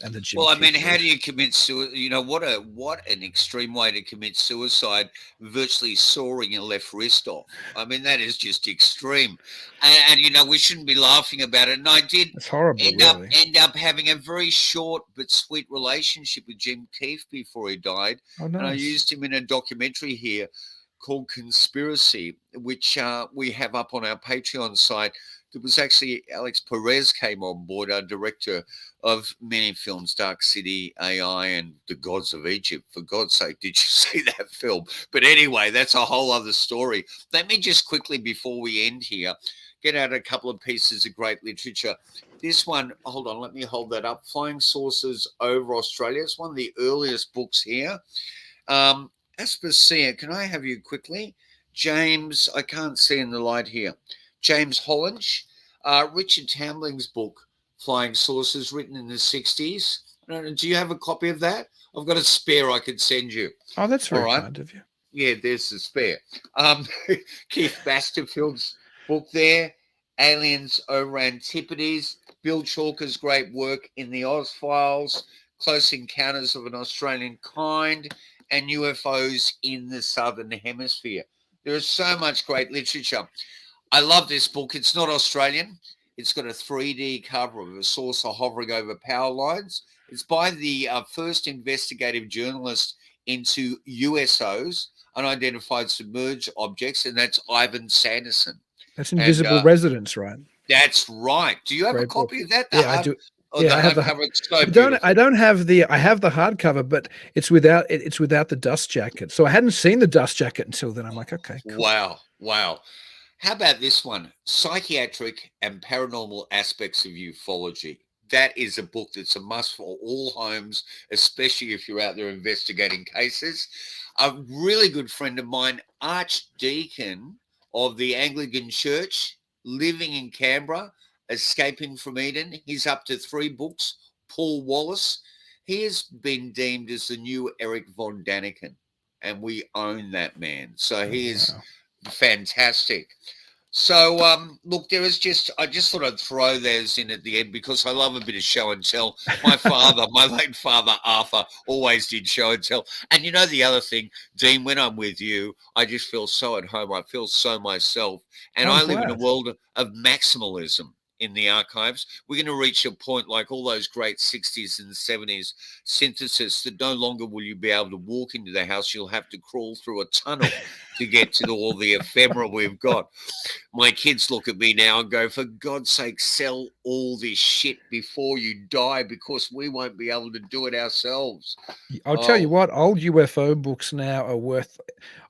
and the Jim Well, I Keith mean, route. how do you commit suicide? You know, what an extreme way to commit suicide, virtually sawing your left wrist off. I mean, that is just extreme. And you know, we shouldn't be laughing about it. And I did It's horrible, end up having a very short but sweet relationship with Jim Keith before he died. Oh, And I nice. used him in a documentary here called Conspiracy, which we have up on our Patreon site. It was actually Alex Perez came on board, our director of many films, Dark City, AI, and The Gods of Egypt. For God's sake, did you see that film? But anyway, that's a whole other story. Let me just quickly, before we end here, get out a couple of pieces of great literature. This one, hold on, let me hold that up. Flying Saucers Over Australia. It's one of the earliest books here. Aspasia, can I have you quickly? James, I can't see in the light here. James Hollange, Richard Tambling's book, Flying Saucers, written in the 60s. Do you have a copy of that? I've got a spare I could send you. Oh, that's very kind of you. Yeah, there's the spare. Keith Basterfield's book there, Aliens Over Antipodes, Bill Chalker's great work in the Oz Files, Close Encounters of an Australian Kind, and UFOs in the Southern Hemisphere. There is so much great literature. I love this book. It's not Australian. It's got a 3D cover of a saucer hovering over power lines. It's by the first investigative journalist into USOs, unidentified submerged objects, and that's Ivan Sanderson. That's Invisible Residents, right? That's right. Do you have Great a copy of that? Yeah, I do. Oh, yeah, I have I don't have the. I have the hardcover, but it's without the dust jacket. So I hadn't seen the dust jacket until then. I'm like, okay, cool. Wow. How about this one? Psychiatric and paranormal aspects of ufology. that is a book that's a must for all homes, especially if you're out there investigating cases. A really good friend of mine, Archdeacon of the Anglican Church, living in Canberra, escaping from Eden. He's up to 3 books. Paul Wallace. He has been deemed as the new Eric von Daniken, and we own that man. So he is fantastic. So, look, there is I just thought I'd throw those in at the end because I love a bit of show and tell. My father, my late father, Arthur, always did show and tell. And you know, the other thing, Dean, when I'm with you, I just feel so at home. I feel so myself. And I live in a world of maximalism in the archives. We're going to reach a point like all those great 60s and 70s synthesis that no longer will you be able to walk into the house. You'll have to crawl through a tunnel to get to all the ephemera we've got. My kids look at me now and go, for God's sake, sell all this shit before you die because we won't be able to do it ourselves. I'll tell you what, old UFO books now are worth,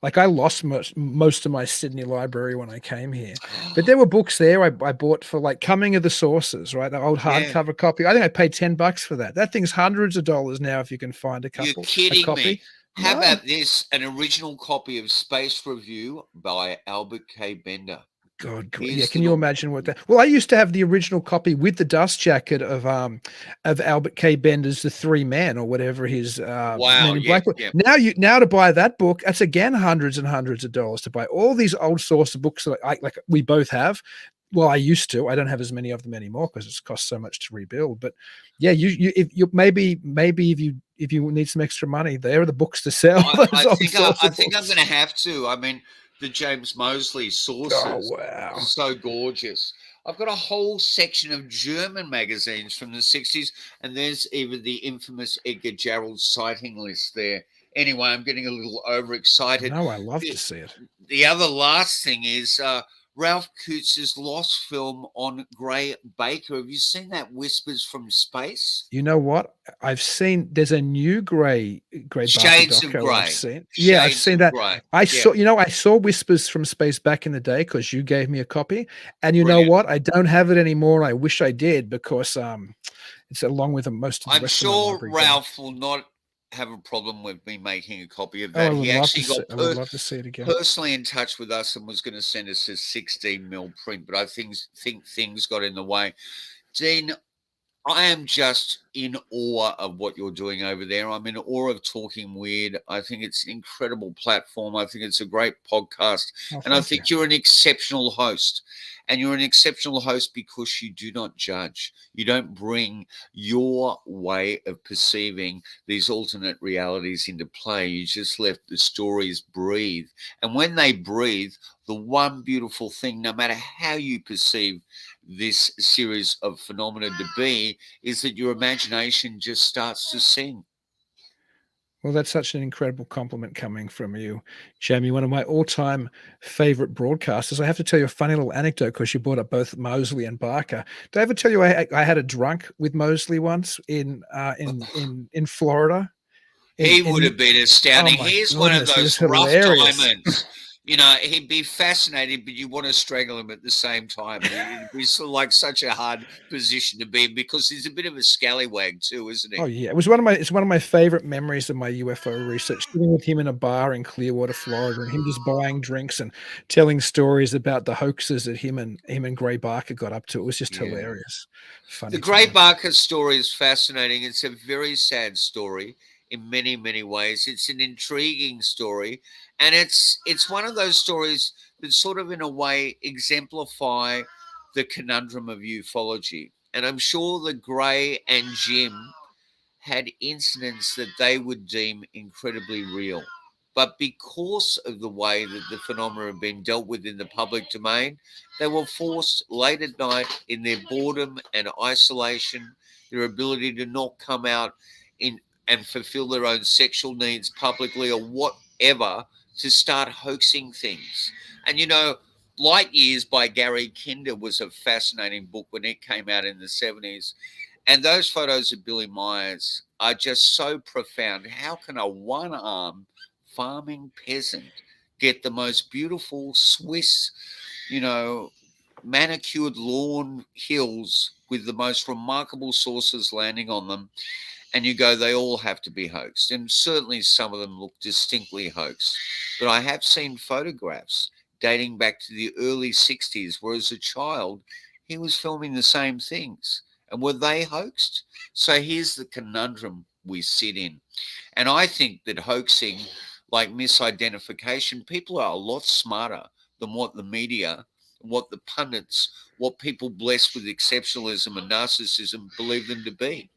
like I lost most of my Sydney library when I came here, but there were books there I bought for like Coming of the Sources, right? The old hardcover copy. I think I paid $10 for that. That thing's hundreds of dollars now if you can find a couple. You're kidding me. How No. about this? An original copy of Space Review by Albert K. Bender. God, yeah. Can you imagine what that? Well, I used to have the original copy with the dust jacket of Albert K. Bender's The Three Men or whatever his Men in Black book. Now to buy that book, that's again hundreds and hundreds of dollars to buy all these old source books that like we both have. Well, I used to. I don't have as many of them anymore because it's cost so much to rebuild. But yeah, maybe if you need some extra money, there are the books to sell. I think I'm going to have to. I mean, the James Mosley sources. Oh, wow. So gorgeous. I've got a whole section of German magazines from the 60s, and there's even the infamous Edgar Jarrell sighting list there. Anyway, I'm getting a little overexcited. No, I love to see it. The other last thing is Ralph Kutz's lost film on Gray Baker. Have you seen that, Whispers from Space? You know what? I've seen. There's a new Gray Shades of Grey. I've seen. Yeah, I've seen that. I saw Whispers from Space back in the day because you gave me a copy, and you know what? I don't have it anymore. I wish I did because it's along with most of the rest of my library. Ralph will not have a problem with me making a copy of that. He actually I would love to see it again. Personally in touch with us and was going to send us a 16mm print, but I think things got in the way. Dean, I am just in awe of what you're doing over there. I'm in awe of Talking Weird. I think it's an incredible platform. I think it's a great podcast. And I think you're an exceptional host. And you're an exceptional host because you do not judge. You don't bring your way of perceiving these alternate realities into play. You just let the stories breathe. And when they breathe, the one beautiful thing, no matter how you perceive this series of phenomena to be, is that your imagination just starts to sing. Well, that's such an incredible compliment coming from you, Jaimie, one of my all-time favorite broadcasters. I have to tell you a funny little anecdote because you brought up both Mosley and Barker. Did I ever tell you I had a drunk with Mosley once in Florida? He would have been astounding. He's one of those rough diamonds. You know, he'd be fascinating, but you want to strangle him at the same time. It'd be sort of like such a hard position to be in because he's a bit of a scallywag too, isn't he? Oh yeah, it's one of my favorite memories of my UFO research. Sitting with him in a bar in Clearwater, Florida, and him just buying drinks and telling stories about the hoaxes that him and Gray Barker got up to. It was just hilarious. Funny. The Gray Barker story is fascinating. It's a very sad story in many, many ways. It's an intriguing story. And it's one of those stories that sort of, in a way, exemplify the conundrum of ufology. And I'm sure that Gray and Jim had incidents that they would deem incredibly real. But because of the way that the phenomena have been dealt with in the public domain, they were forced late at night in their boredom and isolation, their ability to not come out and fulfill their own sexual needs publicly or whatever, to start hoaxing things. And, you know, Light Years by Gary Kinder was a fascinating book when it came out in the 70s. And those photos of Billy Myers are just so profound. How can a one-armed farming peasant get the most beautiful Swiss, you know, manicured lawn hills with the most remarkable saucers landing on them, and you go, they all have to be hoaxed. And certainly some of them look distinctly hoaxed. But I have seen photographs dating back to the early 60s, where as a child, he was filming the same things. And were they hoaxed? So here's the conundrum we sit in. And I think that hoaxing, like misidentification, people are a lot smarter than what the media, what the pundits, what people blessed with exceptionalism and narcissism believe them to be.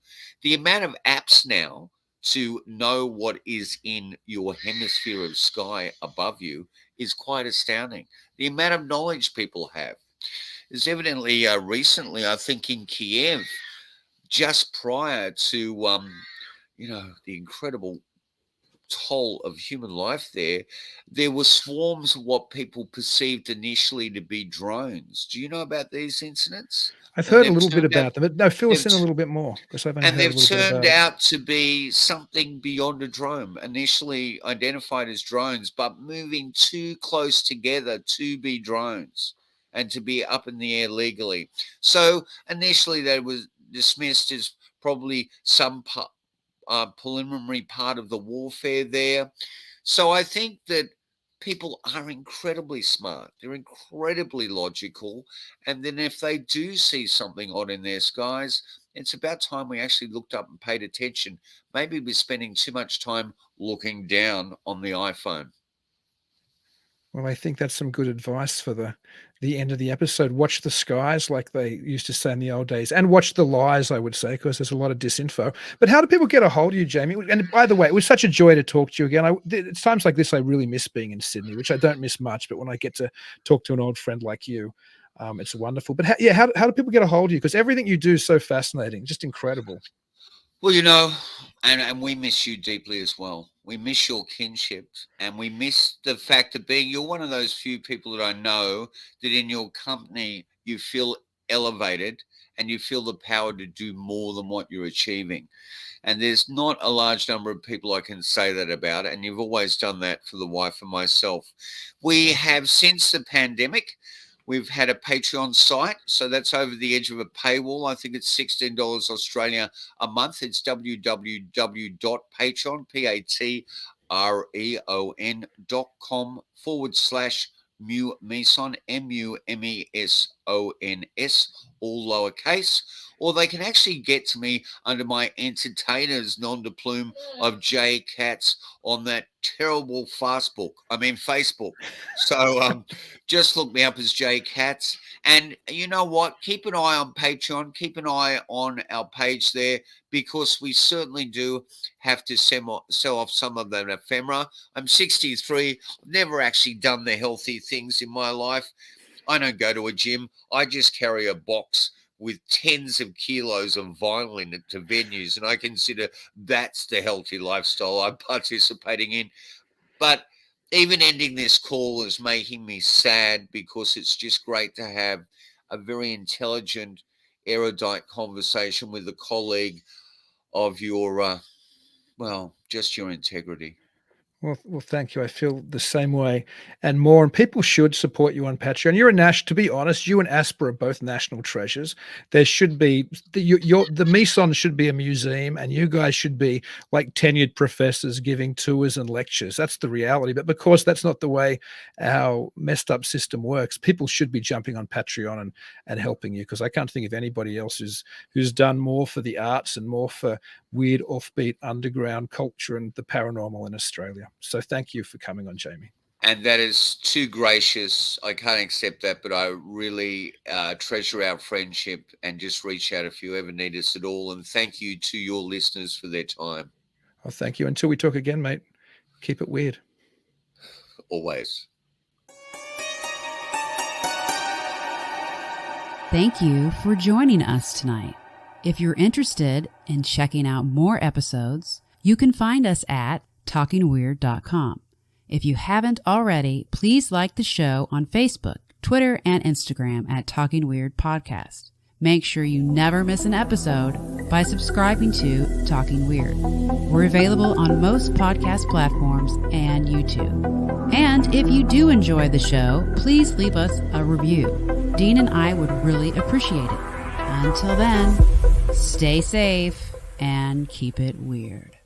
The amount of apps now to know what is in your hemisphere of sky above you is quite astounding. The amount of knowledge people have is evidently recently, I think in Kiev, just prior to, the incredible toll of human life there were swarms of what people perceived initially to be drones. Do you know about these incidents? I've heard a little bit about them. No, fill us in a little bit more. And they've turned out to be something beyond a drone, initially identified as drones, but moving too close together to be drones and to be up in the air legally. So initially they were dismissed as probably some preliminary part of the warfare there. So I think that people are incredibly smart. They're incredibly logical. And then if they do see something odd in their skies, it's about time we actually looked up and paid attention. Maybe we're spending too much time looking down on the iPhone. Well, I think that's some good advice for the end of the episode. Watch the skies, like they used to say in the old days, and watch the lies, I would say, because there's a lot of disinfo. But how do people get a hold of you, Jaimie? And by the way, it was such a joy to talk to you again. It's times like this I really miss being in Sydney, which I don't miss much. But when I get to talk to an old friend like you, it's wonderful. But how do people get a hold of you? Because everything you do is so fascinating, just incredible. Well, and we miss you deeply as well. We miss your kinship, and we miss the fact that you're one of those few people that I know that in your company you feel elevated and you feel the power to do more than what you're achieving. And there's not a large number of people I can say that about, and you've always done that for the wife and myself. We have, since the pandemic, we've had a Patreon site, so that's over the edge of a paywall. I think it's $16 Australia a month. It's www.patreon.com/Mu Meson, MUMESONS, all lowercase. Or they can actually get to me under my entertainer's nom de plume of Jay Katz on that terrible Facebook. So just look me up as Jay Katz. And you know what? Keep an eye on Patreon. Keep an eye on our page there, because we certainly do have to sell off some of that ephemera. I'm 63. I've never actually done the healthy things in my life. I don't go to a gym. I just carry a box with tens of kilos of vinyl in it to venues. And I consider that's the healthy lifestyle I'm participating in. But even ending this call is making me sad, because it's just great to have a very intelligent, erudite conversation with a colleague of your, just your integrity. Well, thank you. I feel the same way and more. And people should support you on Patreon. You're to be honest, you and Asper are both national treasures. There should be the Meson should be a museum, and you guys should be like tenured professors giving tours and lectures. That's the reality. But because that's not the way our messed up system works, people should be jumping on Patreon and helping you, because I can't think of anybody else who's done more for the arts and more for weird offbeat underground culture and the paranormal in Australia. So thank you for coming on, Jaimie. And that is too gracious. I can't accept that, but I really treasure our friendship, and just reach out if you ever need us at all. And thank you to your listeners for their time. Oh, thank you. Until we talk again, mate, keep it weird. Always. Thank you for joining us tonight. If you're interested in checking out more episodes, you can find us at talkingweird.com. If you haven't already, please like the show on Facebook, Twitter, and Instagram at Talking Weird Podcast. Make sure you never miss an episode by subscribing to Talking Weird. We're available on most podcast platforms and YouTube. And if you do enjoy the show, please leave us a review. Dean and I would really appreciate it. Until then, stay safe and keep it weird.